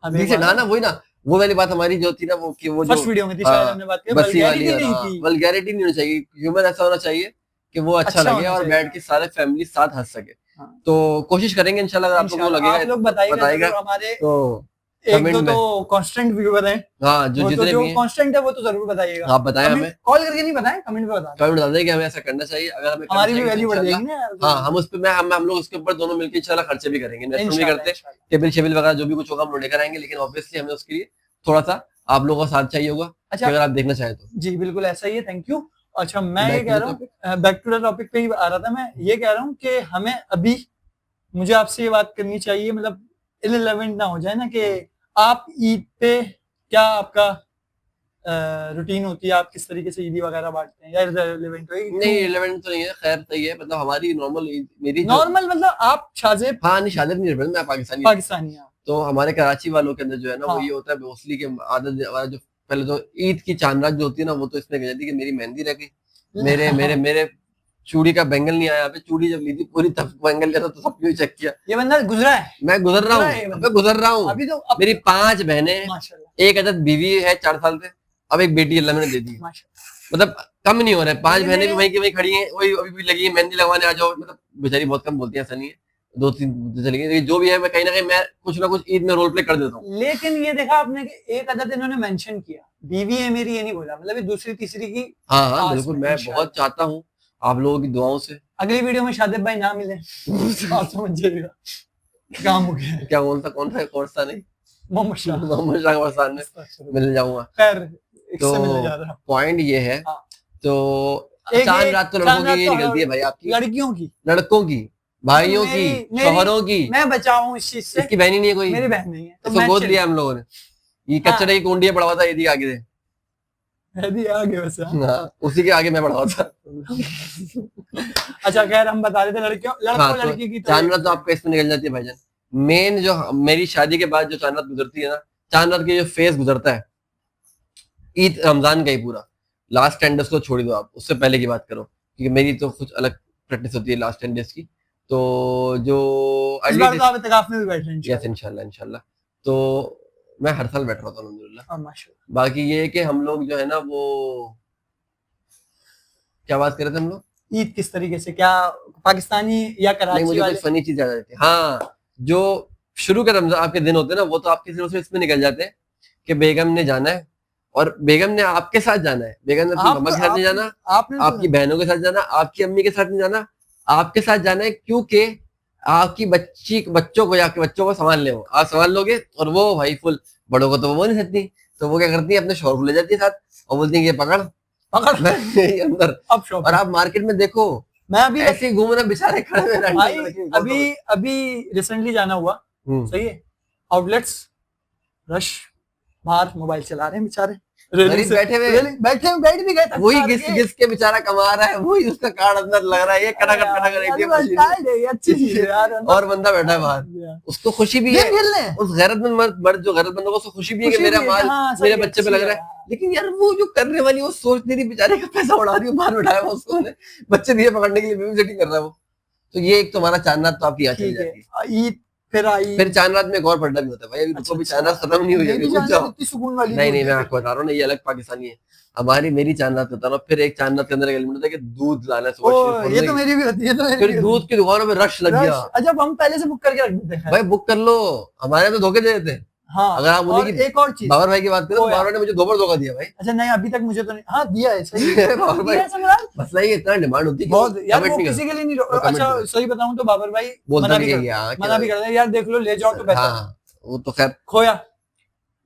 हाँ ना, वही ना, वो वाली बात हमारी जो थी ना, वो कि वो जो फर्स्ट वीडियो में थी शायद हमने बात की, बसी वाली वल्गैरिटी नहीं थी, वल्गैरिटी नहीं होनी चाहिए, ह्यूमर ऐसा होना चाहिए कि वो अच्छा लगे होना और चाहिए। बैठ के सारे फैमिली साथ हंस सके। हाँ। तो कोशिश करेंगे इंशाल्लाह, अगर आप लोगों को लगेगा आप लोग बताइएगा जरूर, हमारे तो एक कमेंट दो में, तो कांस्टेंट व्यूअर हैं, हाँ जो वो तो जितने जो भी हैं कांस्टेंट है वो तो जरूर बताइएगा, आप बताएं हमें, कॉल करके नहीं बताएं, कमेंट पे बताएं, कमेंट बता दें कि हमें ऐसा करना चाहिए। अगर हमें करना हमारी भी चाहिए तो वैल्यू बढ़ इंशाल्लाह, जाएगी ना। हाँ हम उस पे हम लोग उसके ऊपर दोनों मिलकर इंशाल्लाह खर्चे भी करेंगे, इन्वेस्टमेंट भी करते हैं, इंशाल्लाह। टेबल शेबिल वगैरह जो भी कुछ होगा हम लोग लेकर आएंगे, लेकिन ऑब्वियसली हमें उसके लिए थोड़ा सा आप लोगों का साथ चाहिए होगा, अच्छा अगर आप देखना चाहें तो। जी बिल्कुल ऐसा ही है, थैंक यू। अच्छा मैं Back ये to कह the रहा हूँ, बैक टू द टॉपिक पे ही आ रहा था, मैं ये कह रहा हूँ कि हमें अभी, मुझे आपसे ये बात करनी चाहिए, मतलब इररिलेवेंट ना हो जाए ना, कि आप ईद पे क्या आपका रूटीन होती है, आप किस तरीके से ईदी वगैरह बांटते हैं, या इररिलेवेंट होगी? नहीं रिलेवेंट तो नहीं है, खैर सही है, मतलब हमारी नॉर्मल मेरी नॉर्मल मतलब आप शाजिब हाँ नहीं शादी नहीं रिलेवेंट, मैं पाकिस्तानी पाकिस्तानी हैं। तो हमारे कराची वालों के अंदर जो है ना, वो हाँ। ये होता है मोस्टली के आदत हमारा जो पहले तो ईद की चांद रात जो होती है ना, वो तो इसमें कह जाती है कि मेरी मेहंदी रह गई, मेरे मेरे मेरे चूड़ी का बैंगल नहीं आया, चूड़ी जब ली थी पूरी तब बैंगल लिया था, तो सब क्यों चेक किया, ये बंदा गुजरा है, मैं गुजर रहा हूँ, गुजर रहा हूँ। अभी तो मेरी 5 बहनें, माशाल्लाह, एक अदद बीवी है 4 साल से, अब एक बेटी अल्लाह ने दे दी, माशाल्लाह, मतलब कम नहीं हो रहा है, 5 बहनें भी वहीं की वहीं खड़ी हैं, वही अभी भी लगी है मेहंदी लगवाने आ जाओ, मतलब बेचारी बहुत कम बोलती है, ऐसा नहीं है, 2-3 चली गई, जो भी है मैं कहीं ना कहीं मैं कुछ ना कुछ ईद में रोल प्ले कर देता हूँ। लेकिन ये देखा आपने कि एक अदद इन्होंने मेंशन किया, बीवी है मेरी, ये नहीं बोला, मतलब ये दूसरी तीसरी की। हाँ हाँ बिल्कुल, मैं बहुत चाहता हूँ आप लोगों की दुआओं से अगली वीडियो में शादिब भाई ना मिले, आप समझिएगा, काम हो गया है। क्या बोलता, कौन सा नहीं, मोहम्मद शाह। मोहम्मद शाह के पास में मिल जाऊंगा। खैर, तो इससे मिलने जा रहा हूँ। पॉइंट ये है, हाँ। तो एक चांद ये रात तो लड़कों चांद की रात ये तो निकलती है भाई, आपकी लड़कियों की, लड़कों की, भाइयों की, शौहरों की। मैं बचा हूँ इस चीज से। इसकी बहन ही नहीं है कोई, मेरी बहन नहीं है तो इसको मैं गोद chill। लिया हम लोगों ने, ये हाँ। कचरे की कुंडियां पड़ा हुआ था यदि आगे से, यदि आगे वैसे। हाँ। हाँ, उसी के आगे मैं पड़ा हुआ था। अच्छा खैर, हम बता रहे थे लड़कियों हाँ, लड़कों तो लड़की की तो चांद रात तो आपका इसमें निकल जाती है भाईजान। मेन जो मेरी शादी के बाद जो चांद रात गुजरती है ना, चांद रात की जो फेज गुजरता है ईद रमजान का ही पूरा, लास्ट 10 डेज को छोड़ दो आप, उससे पहले की बात करो, क्योंकि मेरी तो कुछ अलग प्रैक्टिस होती है लास्ट 10 डेज की। तो जो इस बार तो आप इत्तेकाफ में भी बैठ रहे हैं यस इंशाल्लाह इंशाल्लाह, तो मैं हर साल बैठ रहा था अल्हम्दुलिल्लाह। हाँ, माशाल्लाह। बाकी ये है कि हम लोग जो है ना वो, क्या बात कर रहे थे हम लोग, ईद किस तरीके से, क्या पाकिस्तानी या नहीं कराची मुझे वाले? कुछ फनी चीज याद आ जाती है। हाँ, जो शुरू के रमजान आपके दिन होते हैं ना, वो तो आपके सिर्फ इसमें निकल जाते हैं कि बेगम ने जाना है, और बेगम ने आपके साथ जाना है, बेगम ने अपनी आप मम्मा के साथ नहीं जाना, आपने तो आपकी बहनों के साथ जाना, आपकी अम्मी के साथ नहीं जाना, आपके साथ जाना है, क्योंकि आपकी बच्चों को या आपके बच्चों को संभाल ले, वो आप संभाल लोगे, और वो भाई फुल बड़ों को तो वो नहीं सकती, तो वो क्या करती है, अपने शोहर को ले जाती है साथ, और बोलती है ये पकड़ पकड़ मैं अंदर। अब शॉप। और आप मार्केट में देखो, मैं अभी ऐसे ही घूम रहे बेचारे खड़े हुए भाई रैंडम अभी अभी रिसेंटली जाना हुआ, सही है, आउटलेट्स रश, बाहर मोबाइल चला रहे हैं बेचारे, गरीब बैठे हुए, बैठ भी गए, वही घिस के बेचारा कमा रहा है, वही उसका कार्ड अंदर लग रहा है, ये कटाकट एटीएम मशीन में, अच्छी चीज है यार। और बंदा बैठा है बाहर, उसको खुशी भी है, उस गैरतमंद मर्द जो गैरतमंद है उसको खुशी भी है कि मेरा माल मेरे बच्चे पे लग रहा है, लेकिन यार वो जो करने वाली वो सोच नहीं रही, बेचारे का पैसा उड़ा रही है, बाहर बैठाया हुआ उसको, बच्चे दिए पकड़ने के लिए बेबी सिटिंग कर रहा है वो। तो ये एक तुम्हारा चांद रात तो आपकी यहाँ चल जाती है। ईद फिर आई, फिर चांद रात में एक और पढ़ना भी होता है भाई, अभी तो भी चांद रात खत्म नहीं हुई है, रुक जाओ। इतनी सुकून वाली नहीं नहीं, मैं आपको बता रहा हूँ ना, ये अलग पाकिस्तानी है, हमारी मेरी चांद रात बता रहा हूँ। फिर एक चांद रात के अंदर एक एलिमेंट होता है कि दूध लाना है सुबह, ये तो मेरी भी होती है, तो फिर दूध की दुकानों में रश लग गया। अच्छा, हम पहले से बुक करके रख देते हैं भाई बुक कर लो, हमारे तो धोखे दे देते हैं। हाँ, अगर आप उन्हीं की एक और चीज, बाबर भाई की बात करो, ओ बाबर ने मुझे 2 बार धोखा दिया भाई। अच्छा नहीं, अभी तक मुझे तो नहीं, हाँ दिया है, सही है बाबर भाई, दिया है सम्राट। मसला ये इतना डिमांड होती है कि बहुत यार, कमेंट वो नहीं किसी के लिए नहीं वो कमेंट अच्छा नहीं सही बताऊं तो बाबर भाई बोलता मना भी भी है कर यार, मना भी करता है यार, देख लो ले जाओ तो पैसा। हाँ, वो तो खैर खोया,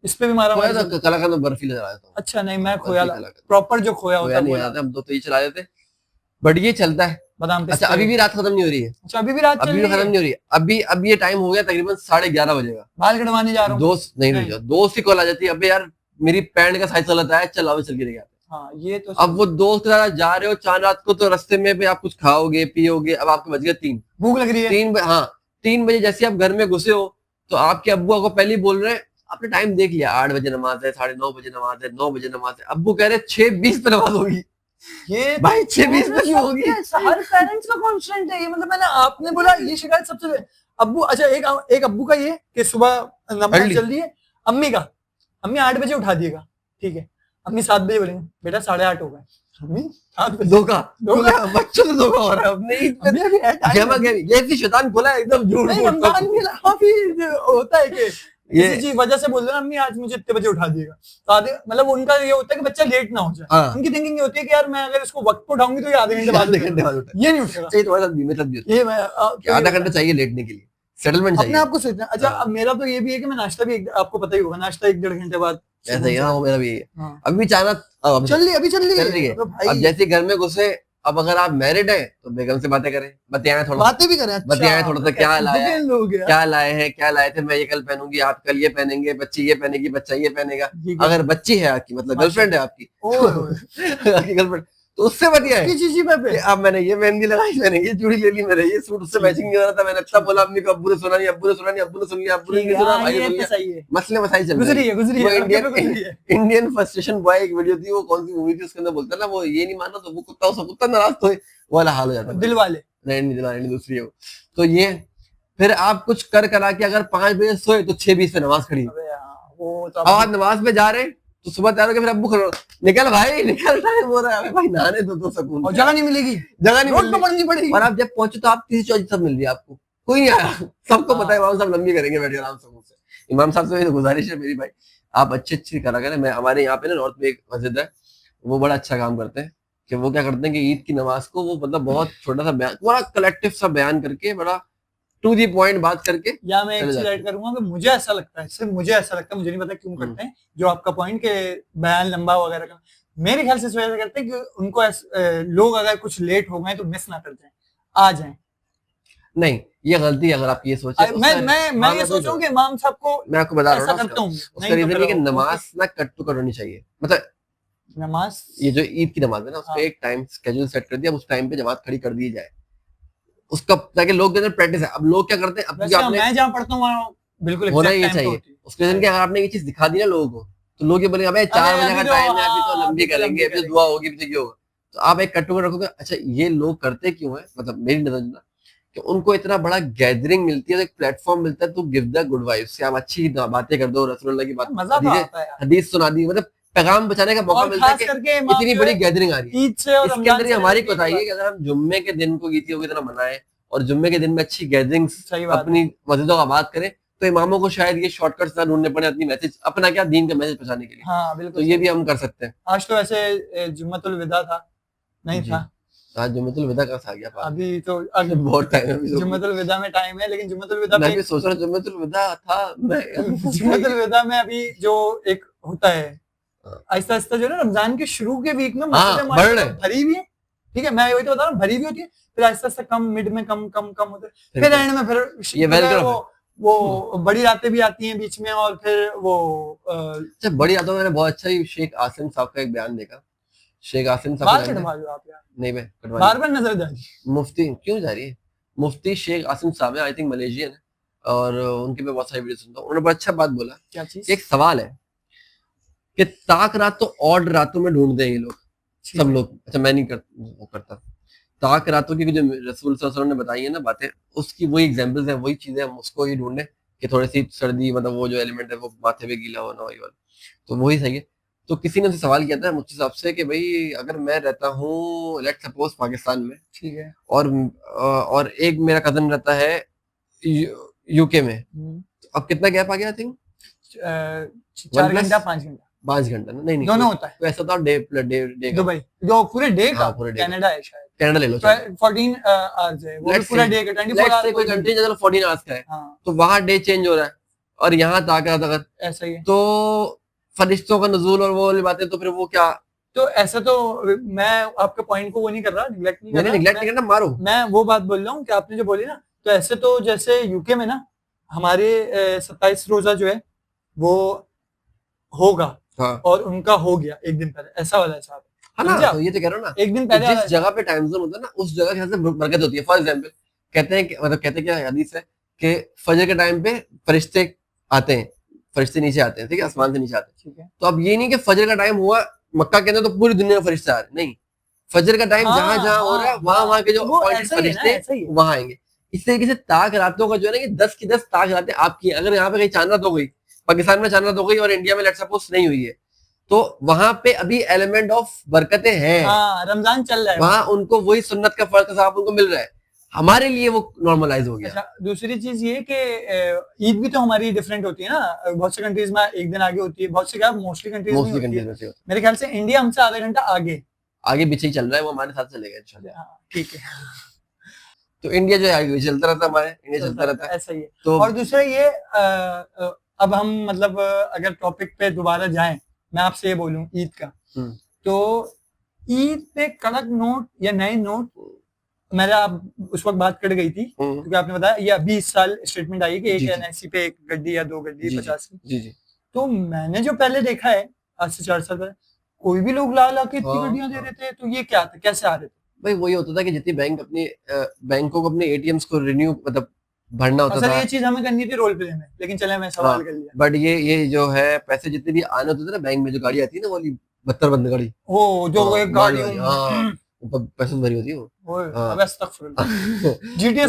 इस पे भी मारा खोया तो कलाकार में बर्फी चला देता हूँ। अच्छा नहीं, मैं खोया बर्फी प्रॉपर जो खोया होता खोया नहीं है आता, हम तो ये चला देते, बट ये चलता है। बादाम अच्छा, अभी भी रात खत्म नहीं हो रही है, अच्छा अभी भी रात चल अभी भी रही खत्म है। नहीं हो रही है, अब ये टाइम हो गया तकरीबन 11:30 बजे का, बाल कटवाने जा रहा हूँ। दोस्त नहीं रुक जाओ, दोस्त की कॉल आ जाती है, अबे यार मेरी पैंट का साइज गलत है, चल आओ चल के लेके आते हैं। हाँ ये तो अब वो दोस्त के साथ जा रहे हो चांद रात को, तो रास्ते में भी आप कुछ खाओगे पियोगे, अब आपको बज गए 3, भूख लग रही है, 3 हाँ 3 बजे जैसे आप घर में घुसे हो, तो आपके अब्बू आपको पहले ही बोल रहे हैं, आपने टाइम देख लिया, 8 बजे नमाज है, 9:30 बजे नमाज है, 9 बजे नमाज है, अब्बू कह रहे 6:20 पे नमाज होगी। ये भाई 6:20 पे क्यों होगी? हर पेरेंट्स का कॉन्स्टेंट है ये, मतलब मैंने आपने बोला ये शिकायत सबसे अब्बू, अच्छा एक अब्बू का ये कि सुबह नमाज जल्दी है, अम्मी का, अम्मी 8 बजे उठा दिएगा, ठीक है, अम्मी 7 बजे बोलेंगे बेटा 8:30 हो गए, अम्मी 7 बजे धोखा बच्चों से धोखा हो रहा है, अब नहीं ये शैतान खुला है एकदम झूठ रमजान भी काफी होता है कि किसी चीज वजह से बोल रहे अम्मी आज मुझे इतने बजे उठा दिएगा, तो आधे मतलब उनका ये होता है कि बच्चा लेट ना हो जाए, हाँ। उनकी थिंकिंग ये होती है कि यार मैं अगर इसको वक्त पे उठाऊंगी तो ये आधे घंटे बाद ये नहीं उठेगा, चाहिए तुम्हारे साथ भी, मतलब ये मैं आधा घंटा चाहिए लेटने के लिए, सेटलमेंट चाहिए अपने आप को सोचना। अच्छा अब मेरा तो ये भी है कि मैं नाश्ता भी आपको पता ही होगा, नाश्ता 1-1.5 घंटे बाद ऐसा ही, हाँ मेरा भी है, हाँ। अभी चाहना चल रही है, अब जैसे घर में घुसे, अब अगर आप मैरिड है तो बेगम से बातें करें, बतियाएं थोड़ा, बातें भी करें, बतियाएं थोड़ा सा, क्या लाए हैं क्या लाए थे, मैं ये कल पहनूंगी, आप कल ये पहनेंगे, बच्ची ये पहनेगी, बच्चा ये पहनेगा, अगर बच्ची है आपकी मतलब गर्लफ्रेंड है आपकी, आपकी गर्लफ्रेंड, तो उससे बतियाएं, अब मैंने ये मेहंदी लगाई, मैंने ये चूड़ी ले ली, मेरा ये सूट उससे मैचिंग नहीं हो रहा था, मैंने अच्छा बोला, अम्मी को, अब्बू ने सुना नहीं, अब्बू ने सुना नहीं, अब्बू ने सुन लिया, अब्बू ने नहीं सुना, भाई ने सुन लिया, मसले मसाइल चल रहे हैं। गुजरी है इंडियन फ्रस्ट्रेशन बॉय एक वीडियो थी, वो कौन सी मूवी थी, उसके अंदर बोलता है ना, वो ये नहीं माना तो वो कुत्ता, उसका कुत्ता नाराज तो वो वाला हाल हो जाता है, दिल वाले नहीं दिल वाले नहीं, दूसरी है वो। तो ये फिर आप कुछ कर करा के अगर 5 बजे सोए तो 6:20 पे नमाज खड़ी, अब आप नमाज पे जा रहे तो सुबह तैयार होकर फिर अब्बू खड़े, निकल भाई निकल, टाइम हो रहा है भाई, नहाने तो सकून, और जगह नहीं मिलेगी, जगह नहीं रोड पकड़नी पड़ेगी, और आप जब पहुंचे तो आप 30-40 सब मिल रही है आपको, कोई नहीं आया, सबको पता है इमाम साहब लंबी करेंगे बैठ आराम से, इमाम साहब से गुजारिश है मेरी भाई, आप अच्छी करा करें। मैं हमारे यहाँ पे ना नॉर्थ में एक मस्जिद है, वो बड़ा अच्छा काम करते हैं कि वो क्या करते हैं कि ईद की नमाज को वो मतलब बहुत छोटा सा बयान, पूरा कलेक्टिव सा बयान करके बड़ा टू दी पॉइंट बात करके या मैं एक चले चीज जाते ऐड करूंगा कि मुझे ऐसा लगता है, सिर्फ मुझे ऐसा लगता है, मुझे नहीं पता क्यों करते हैं, जो आपका पॉइंट के बयान लंबा वगैरह का, मेरे ख्याल से इस वजह से करते हैं कि उनको लोग अगर कुछ लेट हो गए तो मिस ना कर जाएं, आ जाएं। नहीं, ये गलती है अगर आप ये सोचे। मैं ये सोच रहा हूँ कि इमाम साहब को मैं आपको बता रहा ऐसा हूँ करता हूँ, उसका रीजन ये कि नमाज ना कट टू कट होनी चाहिए। मतलब नमाज, ये जो ईद की नमाज है ना, उसका एक टाइम स्केड्यूल सेट कर दिया, उस टाइम पे जमात खड़ी कर दी जाए, उसका ताकि लोग के अंदर प्रैक्टिस है। अब लोग क्या करते हैं, अब आपने मैं जहाँ पढ़ता हूँ वहाँ बिल्कुल होना ही चाहिए। उसके रीजन क्या, अगर आपने ये चीज दिखा दी ना लोगों को, तो लोग ये बोलेंगे अबे 4 बजे का टाइम है, अभी तो लंबी करेंगे, अभी तो दुआ होगी, अभी तो ये होगा। तो आप एक कट टू कट रखोगे। अच्छा, ये लोग करते क्यों है, मतलब मेरी नजर में कि उनको इतना बड़ा गैदरिंग मिलती है, एक प्लेटफॉर्म मिलता है, तो गिव द गुड वाइब्स से आप अच्छी बातें कर दो, रसूलुल्लाह की बात, मजा तो आता है, हदीस सुना दी, मतलब पैगाम बचाने का मौका मिलता है कि इतनी बड़ी गैदरिंग आ रही है। इसके अंदर हमारी कोताही है कि अगर हम जुम्मे के दिन को ईद की तरह मनाएं और जुम्मे के दिन में अच्छी गैदरिंग्स अपनी मस्जिदों का बात करें, तो इमामों को शायद ये शॉर्टकट्स ना ढूंढने पड़े अपनी मैसेज, अपना क्या दीन का मैसेज पहुंचाने के लिए। हाँ, बिल्कुल। तो ये भी हम कर सकते हैं। आज तो ऐसे जुम्मतुल विदा था, नहीं था? आज जुम्मतुल विदा कब आ गया? अभी तो बहुत टाइम है, जुम्मतुल विदा में टाइम है, लेकिन जुम्मतुल विदा मैं भी सोच रहा हूँ जुम्मतुल विदा था मैं जुम्मतुल विदा में अभी जो एक होता है आहिस्ता आहिस्ता जो है रमजान के शुरू के वीक में भरी हुई है, ठीक है, मैं वही तो बता रहा हूँ, भरी हुई होती है, फिर आहिस्ता आहिस्ता कम, मिड में कम कम कम होते हैं, फिर एंड में फिर ये वो बड़ी रातें भी आती हैं बीच में, और फिर वो बड़ी रातों में मैंने बहुत अच्छा ही शेख आसिम साहब का एक बयान देखा। शेख आसिम साहब बाल कटवा लो आप यार, नहीं मैं कटवा, बार-बार नजर जा रही है। मुफ्ती क्यों जा रही है? मुफ्ती शेख आसिम साहब है, आई थिंक मलेशियन है, और उनके पे बहुत सारी वीडियो सुनता हूँ। उन्होंने बहुत अच्छा बात बोला। क्या चीज? एक सवाल है कि ताक रात तो ऑड रातों में ढूंढते हैं ये लोग, सब लोग। अच्छा, मैं नहीं करता ताक रातों की जो रसूल सल्लल्लाहु अलैहि वसल्लम ने बताई है ना बातें, उसकी वही एग्जांपल्स हैं, वही चीजें हम उसको ही ढूंढे कि थोड़ी सी सर्दी, मतलब वो जो एलिमेंट है वो माथे पे गीला होना, वही वाला, तो वही सही है। तो किसी ने सवाल किया था मुझसे साहब से कि भाई अगर मैं रहता हूँ लेट्स सपोज पाकिस्तान में, ठीक है, और एक मेरा कजन रहता है यूके में, तो अब कितना गैप आ गया? आई थिंक 4 घंटा 5 घंटा 5 घंटा ना, नहीं दोनों होता है, तो ऐसा था डे दुबई जो पूरे डे का, कनाडा है शायद, कनाडा ले लो, 14 आवर्स है वो, पूरा डे का 24 आवर्स, कोई कंट्री चलो 14 आवर्स का है, तो वहां डे चेंज हो रहा है, और यहाँ ताकत अगर ऐसा ही है, तो फरिश्तों का नुज़ूल और वो वाली बातें, तो फिर वो क्या? तो ऐसा तो मैं आपके पॉइंट को वो नहीं कर रहा, निगलेक्ट नहीं करना, मारो, मैं वो बात बोल रहा हूँ कि आपने जो बोली ना, तो ऐसे तो जैसे यूके में ना हमारे 27 रोजा जो है वो होगा, हाँ, और उनका हो गया एक दिन पहले, ऐसा वाला हिसाब है ना, तो ये तो कह रहा हूँ ना, एक दिन पहले जिस जगह पे टाइम जोन होता है ना, उस जगह के हिसाब से बरकत होती है। फॉर एग्जांपल कहते हैं कि, मतलब कहते हैं क्या हदीस है कि फजर के टाइम पे फरिश्ते आते हैं, फरिश्ते नीचे आते हैं, ठीक है, आसमान से नीचे आते हैं, ठीक है। तो अब ये नहीं कि फजर का टाइम हुआ मक्का के अंदर तो पूरी दुनिया में फरिश्ते आ रहे, नहीं, फजर का टाइम जहां जहां हो रहा है वहां के जो फरिश्ते वहां आएंगे। इस तरीके से ताक रातों का जो है ना, कि 10 की 10 ताक रातें आपकी, अगर यहाँ पे कहीं चांद रात हो गई, पाकिस्तान में चांद रात हो गई और इंडिया में लेट्स सपोज नहीं हुई है, तो वहां पे अभी एलिमेंट ऑफ बरकतें हैं, रमजान चल रहा है, वहां उनको वही सुन्नत का फर्क साहब उनको मिल रहा है, हमारे लिए वो नॉर्मलाइज हो गया। अच्छा, दूसरी चीज ये कि ईद भी तो हमारी डिफरेंट होती है ना, बहुत से कंट्रीज में एक दिन आगे होती है, बहुत से क्या मोस्टली कंट्रीज में होती है। मेरे ख्याल से इंडिया हमसे आधा घंटा आगे पीछे ही चल रहा है, वो हमारे साथ चलेगा इंशाल्लाह, ठीक है। तो इंडिया जो है आगे चलता रहता है, हमारे इंडिया चलता रहता है, ऐसा ही है। तो और दूसरा ये अब हम मतलब अगर टॉपिक पे दोबारा जाएं, मैं आपसे ये बोलूं ईद का, तो ईद पे कड़क नोट या नए नोट, मेरा उस वक्त बात कट गई थी क्योंकि आपने बताया ये अभी इस साल स्टेटमेंट आई कि एक एनआईसी पे 1 गड्डी या 2 गड्डी 50 की, जी। तो मैंने जो पहले देखा है आज से 4 साल पहले, कोई भी लोग ला के इतनी गड्डियां दे रहे थे, तो ये क्या था, कैसे आ रहे थे? भाई वही होता था कि जितनी बैंक अपनी बैंकों को अपने एटीएम्स को रिन्यू, मतलब भरना होता था। ये चीज हमें करनी थी रोल प्ले में, लेकिन चले मैं सवाल कर लिया। बट ये जो है पैसे जितने भी आने होते थे ना बैंक में, जो गाड़ी आती है ना वाली 72 बंद गाड़ी, वो जो एक गाड़ी पैसे भरी होती है वो, अब अस्तगफिरुल्लाह। GTA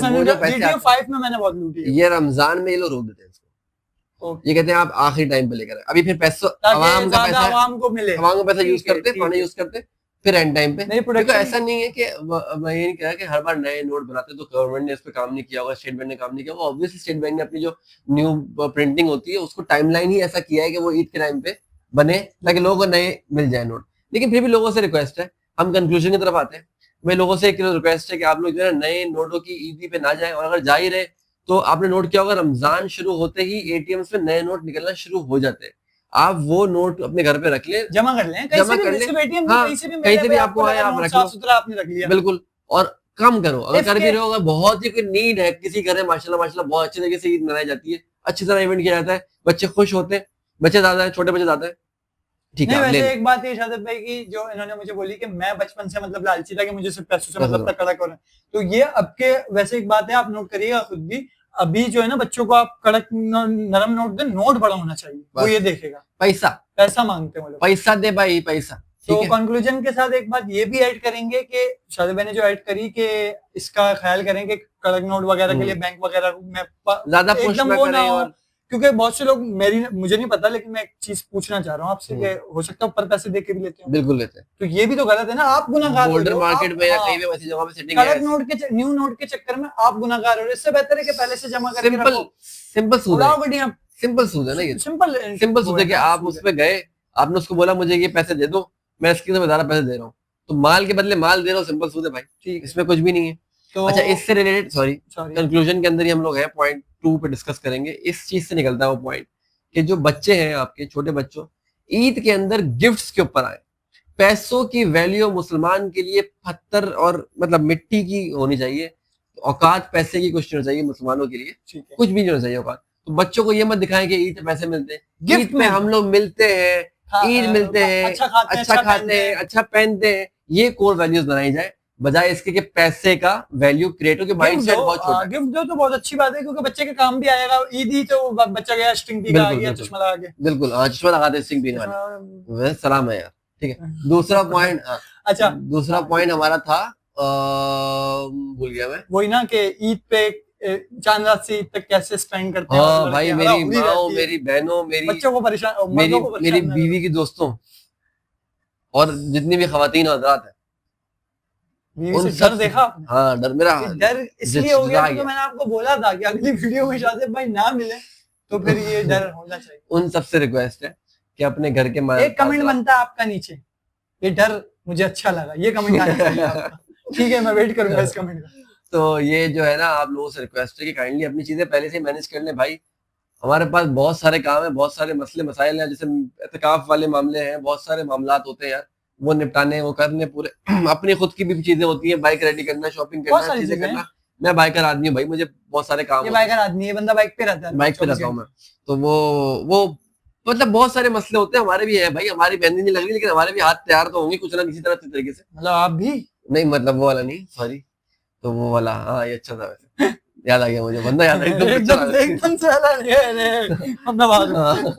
5 में मैंने बहुत लूटी है। ये रमजान में ये लोग रोक देते हैं इसको, ये कहते हैं आप आखिरी टाइम पे लेकर अभी फिर पैसा आवाम का पैसा आवाम को मिले, आवाम का पैसा यूज करते, पानी यूज करते, फिर एंड टाइम पे। देखो ऐसा नहीं है कि मैं ये नहीं कह रहा कि हर बार नए नोट बनाते तो गवर्नमेंट ने इस पे काम नहीं किया होगा, स्टेट बैंक ने काम नहीं किया होगा। ऑब्वियसली स्टेट बैंक ने अपनी जो न्यू प्रिंटिंग होती है उसको टाइमलाइन ही ऐसा किया है कि वो ईद के टाइम पे बने ताकि लोगों को नए मिल जाए नोट। लेकिन फिर भी लोगों से रिक्वेस्ट है, हम कंक्लूजन की तरफ आते हैं। भाई लोगों से एक रिक्वेस्ट है कि आप लोग जो है नए नोटों की ईदी पे ना जाए, और अगर जा ही रहे तो आपने नोट किया होगा रमजान शुरू होते ही एटीएम में नए नोट निकलना शुरू हो जाते हैं। आप वो नोट अपने घर पे रख लें, जमा कर लें, कहीं जमा से कर भी, लें, सिर्फ एटीएम हाँ, कहीं से भी कहीं से मेरे भी पे आपको आए लगा आप नोट रख लो, साफ सुथरा आपने रख लिया। बिल्कुल। और कम करो, अगर कर भी इसके रहे हो, अगर बहुत ही कोई नीड है, किसी घर में माशाल्लाह माशाल्लाह बहुत अच्छे तरीके से ईद मनाई जाती है, अच्छी तरह इवेंट किया जाता है, बच्चे खुश होते हैं, बच्चे ज्यादा है, छोटे बच्चे ज्यादा है, ठीक है नहीं, आप ले वैसे लें। एक बात ये शादत भाई की जो इन्होंने मुझे बोली कि मैं बचपन से मतलब लालची था कि मुझे सिर्फ पैसों से मतलब पैसों था, कड़क होना, तो ये अब के वैसे एक बात है, आप नोट करिएगा खुद भी, अभी जो है ना बच्चों को आप कड़क नरम नोट दे, नोट बड़ा होना चाहिए, वो बस। ये देखेगा, पैसा पैसा मांगते हैं वो लोग। पैसा दे भाई, पैसा, तो ठीक है। कंक्लूजन के साथ एक बात ये भी ऐड करेंगे कि शादी भाई ने जो ऐड करी कि इसका ख्याल करें कि कड़क नोट वगैरह के लिए बैंक वगैरह में ज्यादा पुश एकदम ना वो ना करें, हो, और क्योंकि बहुत से लोग मुझे नहीं पता, लेकिन मैं एक चीज पूछना चाह रहा हूँ आपसे कि हो सकता है ऊपर पैसे दे के भी लेते हो, बिल्कुल लेते हैं। तो ये भी तो गलत है ना, आप गुनाहगार हो बोल्डर रहे हो, मार्केट में या हाँ, कहीं भी वैसी जगह पे सेटिंग कड़क है, नोट के न्यू नोट के चक्कर में आप गुनाहगार हो रहे हो, इससे बेहतर है कि पहले से जमा करके सिंपल रखो, सिंपल सूद है, उड़ाओ गड्डियां, सिंपल सूद है ना ये, सिंपल सिंपल सूद है कि आप उस पे गए, आपने उसको बोला मुझे ये पैसे दे दो, मैं इसके लिए ज्यादा पैसे दे रहा हूँ, तो माल के बदले माल दे रहा हूँ, सिंपल सूद है भाई, ठीक, इसमें कुछ भी नहीं है। तो अच्छा, इससे रिलेटेड सॉरी सॉरी कंक्लूजन के अंदर ही हम लोग हैं, पॉइंट 2 पे डिस्कस करेंगे, इस चीज से निकलता है वो पॉइंट कि जो बच्चे हैं आपके छोटे बच्चों, ईद के अंदर गिफ्ट्स के ऊपर आए, पैसों की वैल्यू मुसलमान के लिए पत्थर और मतलब मिट्टी की होनी चाहिए, औकात पैसे की कुछ नहीं होनी चाहिए मुसलमानों के लिए, ठीक है, कुछ भी नहीं होना चाहिए औकात। तो बच्चों को ये मत दिखाएं कि ईद पे पैसे मिलते हैं, गिफ्ट ईद पे हम लोग मिलते हैं, ईद मिलते हैं, अच्छा खाते हैं, अच्छा खाते हैं, अच्छा पहनते हैं, ये कोर वैल्यूज बनाई जाए, बजाय इसके कि पैसे का वैल्यू क्रिएट हो, कि माइंडसेट बहुत छोटा है। गिफ्ट दो तो बहुत अच्छी बात है, क्योंकि बच्चे के काम भी आएगा, ईद ही तो बच्चा गया स्ट्रिंग पी के आ गया, चश्मा लगा के, बिल्कुल, हाँ, चश्मा लगाते सिंह पीने वाले, वैसे सलाम है यार, ठीक है। दूसरा पॉइंट, अच्छा दूसरा पॉइंट हमारा था, भूल गया मैं, वही ना कि ईद पे चांद रात से ईद तक कैसे स्पेंड करते हैं, हाँ और भाई, लड़कियां मेरी हुई रहती माँ, है, मेरी बहनों, मेरी बच्चों को परेशान, मेरी मर्दों को मेरी परेशान ना बीवी की दोस्तों और जितनी भी खवातीन हजरात है, करो। बीवी उन से डर सब देखा आपने? हाँ, डर मेरा ये डर इसलिए हो गया जगा क्योंकि मैंने आपको बोला था कि अगली वीडियो में शादी भाई ना मिले, तो फिर ये डर होना चाहिए। उन सबसे रिक्वेस्ट है कि अपने घर के एक कमेंट बनता है आपका नीचे, ये डर मुझे अच्छा लगा, ये कमेंट आना चाहिए आपका। ठीक है, मैं वेट करूंगा इस कमेंट का। तो ये जो है ना, आप लोगों से रिक्वेस्ट है कि काइंडली अपनी चीजें पहले से मैनेज कर लें भाई, हमारे पास बहुत सारे काम है, बहुत सारे मसले मसाइल हैं, जैसे एतकाफ वाले मामले हैं, बहुत सारे मामलात होते हैं यार, वो निपटाने, वो करने पूरे अपनी खुद की भी चीजें होती हैं, बाइक रेडी करना, शॉपिंग बहुत करना, सारी चीजें चीजें करना। मैं बाइकर आदमी हूँ भाई, मुझे बहुत सारे काम ये होते हैं, बाइकर आदमी है, बंदा बाइक पे रहता है, बाइक पे रहता हूँ मैं, तो वो मतलब बहुत सारे मसले होते हैं, हमारे भी है भाई, हमारी मेहंदी नहीं लग रही, लेकिन हमारे भी हाथ तैयार तो होंगे कुछ ना किसी तरह से तरीके से, मतलब आप भी नहीं मतलब वो वाला नहीं, सॉरी, तो वो वाला, हाँ ये अच्छा था वैसे, याद आ गया मुझे, बंदा याद आ गया एकदम से अलग है, अपना बात। हाँ।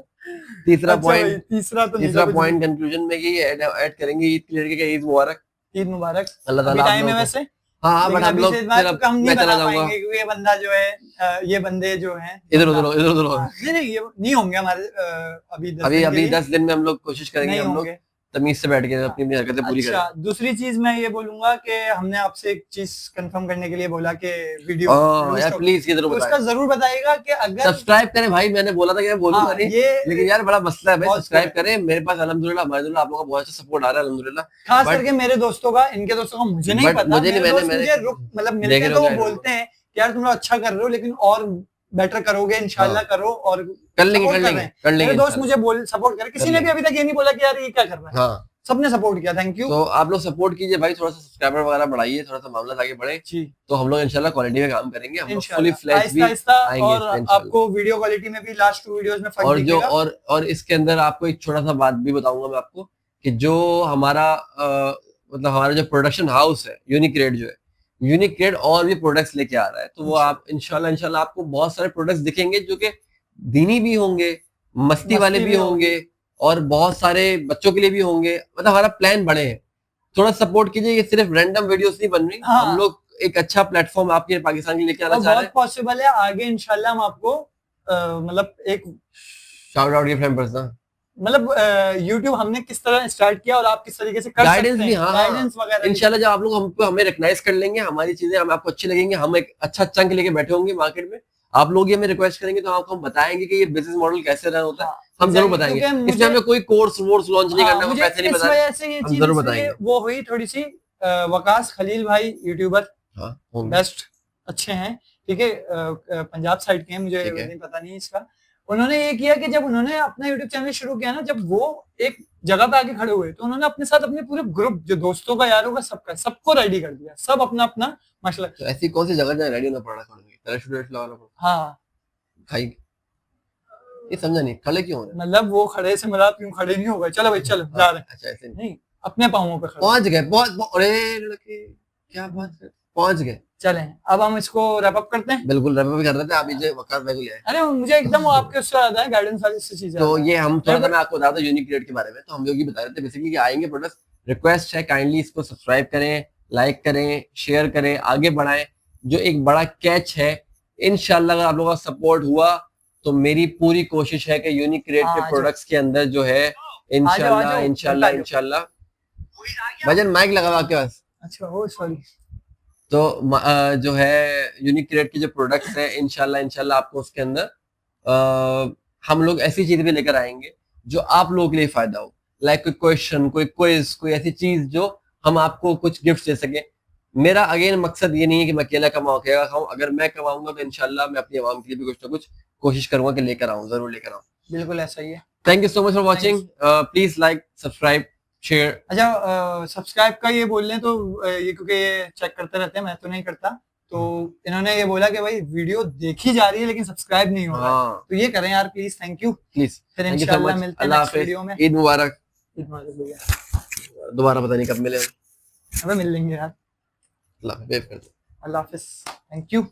तीसरा अच्छा पॉइंट, भाई, तीसरा पॉइंट कंक्लूजन में ये ऐड करेंगे, ईद की लड़के का ईद मुबारक, ईद मुबारक। अल्लाह अभी ताला आप टाइम है लोगों को, वैसे, हाँ, बट हम लोग फिर अब हम नहीं मैं चला बता जाऊंगा, पाएंगे क्योंकि ये बंदा जो है, ये बंदे जो हैं इधर उधर इधर उधर, नहीं नहीं, ये नहीं होंगे हमारे अभी 10 अभी दिन के अभी लिए 10 दिन में हम लोग कोशिश करेंगे, नहीं हम लोग होंगे। तमीज से बैठ के अपनी अपनी हरकतें पूरी अच्छा, करें। दूसरी चीज मैं ये बोलूंगा कि हमने आपसे एक चीज कंफर्म करने के लिए बोला कि वीडियो यार प्लीज ये जरूर उसका बताएं, जरूर बताइएगा कि अगर सब्सक्राइब करें भाई, मैंने बोला था कि मैं बोलूंगा हाँ, नहीं, ये लेकिन यार बड़ा मसला है भाई, बहुत सब्सक्राइब करें, मेरे पास अल्हम्दुलिल्लाह अल्हम्दुलिल्लाह आप लोगों का बहुत अच्छा सपोर्ट आ रहा है अल्हम्दुलिल्लाह, खास but- करके मेरे दोस्तों का, इनके दोस्तों का मुझे नहीं but पता, मुझे नहीं, मेरे दोस्त मैंने मुझे मतलब मिलते देख हैं रहे तो वो होंगे, बोलते हैं कि यार तुम लोग अच्छा कर रहे हो, लेकिन और बेटर करोगे इंशाल्लाह, करो और कर लेंगे support कर कर लेंगे रहे हैं। कर मेरे लेंगे दोस्त इंशाल्लाह। मुझे बोल सपोर्ट करे, किसी ने भी अभी तक ये नहीं बोला कि यार ये क्या कर रहा है, हाँ, सबने सपोर्ट किया, थैंक यू। तो आप लोग सपोर्ट कीजिए भाई, थोड़ा सा सब्सक्राइबर वगैरह बढ़ाइए, थोड़ा सा मामला आगे बढ़े, जी तो हम लोग इंशाल्लाह क्वालिटी में काम करेंगे, हम लोग फुली इंशाल्लाह फ्लैश भी आहिस्ता आहिस्ता, आएंगे और इस पे इंशाल्लाह। आपको वीडियो क्वालिटी में भी लास्ट 2 वीडियोस में फर्क और जो दिखेगा। और इसके अंदर आपको एक छोटा सा बात भी बताऊंगा मैं आपको, कि जो हमारा मतलब हमारा जो प्रोडक्शन हाउस है यूनिक्रेट, जो है यूनिक्रेट और भी प्रोडक्ट्स लेके आ रहा है, तो वो आप इंशाल्लाह आपको बहुत सारे प्रोडक्ट्स दिखेंगे जो कि दीनी भी होंगे, मस्ती वाले भी होंगे, और बहुत सारे बच्चों के लिए भी होंगे, मतलब हमारा प्लान बड़े हैं, थोड़ा सपोर्ट कीजिए, ये सिर्फ रैंडम वीडियोस नहीं बन रही, हाँ। हम लोग एक अच्छा प्लेटफॉर्म आपके पाकिस्तान के लेके आना और चाह रहे बहुत हैं। पॉसिबल है आगे इंशाल्लाह हम आपको मतलब एक शाउट आउट गिफ्ट हैम्पर्स ना, मतलब यूट्यूब हमने किस तरह स्टार्ट किया और आप किस तरीके से कर गाइडेंस सकते भी, हैं, हाँ गाइडेंस वगैरह इंशाल्लाह जब आप लोग हमको हमें रिकग्नाइज कर लेंगे, हमारी चीजें हम आपको अच्छी लगेंगी, हम एक अच्छा चंक लेके बैठे होंगे मार्केट में, आप लोग ये हमें रिक्वेस्ट करेंगे तो आपको हम बताएंगे कि ये बिजनेस मॉडल कैसे रन होता है, हम जरूर बताएंगे, इसमें हमें कोई कोर्स वोर्स लॉन्च नहीं करना, मुझे पैसे नहीं इस बताने, वजह से ये हम चीज जरूर इसलिए बताएंगे। वो हुई थोड़ी सी, वकास खलील भाई यूट्यूबर हाँ होंगे। बेस्ट अच्छे हैं, ठीक है, पंजाब साइड के हैं, मुझे ठीक है। नहीं पता नहीं इसका। उन्होंने ये किया कि जब उन्होंने अपना यूट्यूब चैनल शुरू किया ना, जब वो एक जगह पे आके खड़े हुए तो उन्होंने अपने साथ अपने पूरे ग्रुप, जो दोस्तों का, यारों का, सबका, सबको रेडी कर दिया, सब अपना अपना मसला। तो ऐसी कौन सी जगह जहाँ रेडी होना पड़ रहा है खड़े होने के? पैराशूट वेराशूट लगाना पड़ रहा हाँ, है? भाई ये समझा नहीं, खड़े क्यों हो रहे हैं? मतलब वो खड़े से मिला, क्यों खड़े नहीं हो गए, चलो भाई चलो जा रहे हैं। अच्छा ऐसे नहीं। नहीं, अपने पाँवों पे खड़े। पहुंच गए, अरे लड़के क्या बात कर, पहुंच गए। चलें, अब हम इसको रैप अप करते हैं। बिल्कुल रैप भी कर रहे थे, आप ये वकार वैगु ले आए। अरे मुझे एकदम वो आपके उससे याद है, गाइडेंस वाली सी चीजें। तो ये हम थोड़ा सा, मैं आपको बता दूं यूनिक क्रिएट के बारे में। तो हम लोग ये बता रहे थे बेसिकली कि आएंगे प्रोडक्ट्स, रिक्वेस्ट है काइंडली इसको सब्सक्राइब करें, लाइक करें, शेयर करें, आगे बढ़ाएं। जो एक बड़ा कैच है, इंशाल्लाह अगर आप लोगों का सपोर्ट हुआ तो मेरी पूरी कोशिश है कि यूनिक क्रिएट के प्रोडक्ट्स के अंदर जो है इंशाल्लाह इंशाल्लाह इंशाल्लाह। भजन माइक लगा हुआ आपके पास? अच्छा, ओ सॉरी। तो जो है यूनिक क्रिएट के जो प्रोडक्ट्स हैं इंशाल्लाह इंशाल्लाह आपको उसके अंदर हम लोग ऐसी चीज भी लेकर आएंगे जो आप लोगों के लिए फायदा हो। लाइक कोई क्वेश्चन, कोई क्विज, कोई ऐसी चीज जो हम आपको कुछ गिफ्ट दे सके। मेरा अगेन मकसद ये नहीं है कि मैं अकेला कमाऊं, अकेला खाऊं। अगर मैं कमाऊंगा तो इंशाल्लाह मैं अपनी आवाम के लिए भी कुछ ना कुछ कोशिश करूंगा कि लेकर आऊं, जरूर लेकर आऊं। बिल्कुल ऐसा ही है। Thank you so much for watching. Please like, subscribe, share. अच्छा, सब्सक्राइब का ये बोल लें तो ये क्योंकि ये चेक करते रहते हैं, मैं तो नहीं करता, तो इन्होंने ये बोला कि भाई वीडियो देखी जा रही है लेकिन सब्सक्राइब नहीं हो रहा है, तो ये करें यार प्लीज, थैंक यू। प्लीज, फिर इंशाल्लाह मिलते हैं नेक्स्ट वीडियो में। ईद मुबारक। ईद मुबारक भैया। दोबारा पता नहीं कब मिले, हमें मिल लेंगे यार। अल्लाह वेव कर दो। अल्लाह हाफिज, थैंक यू।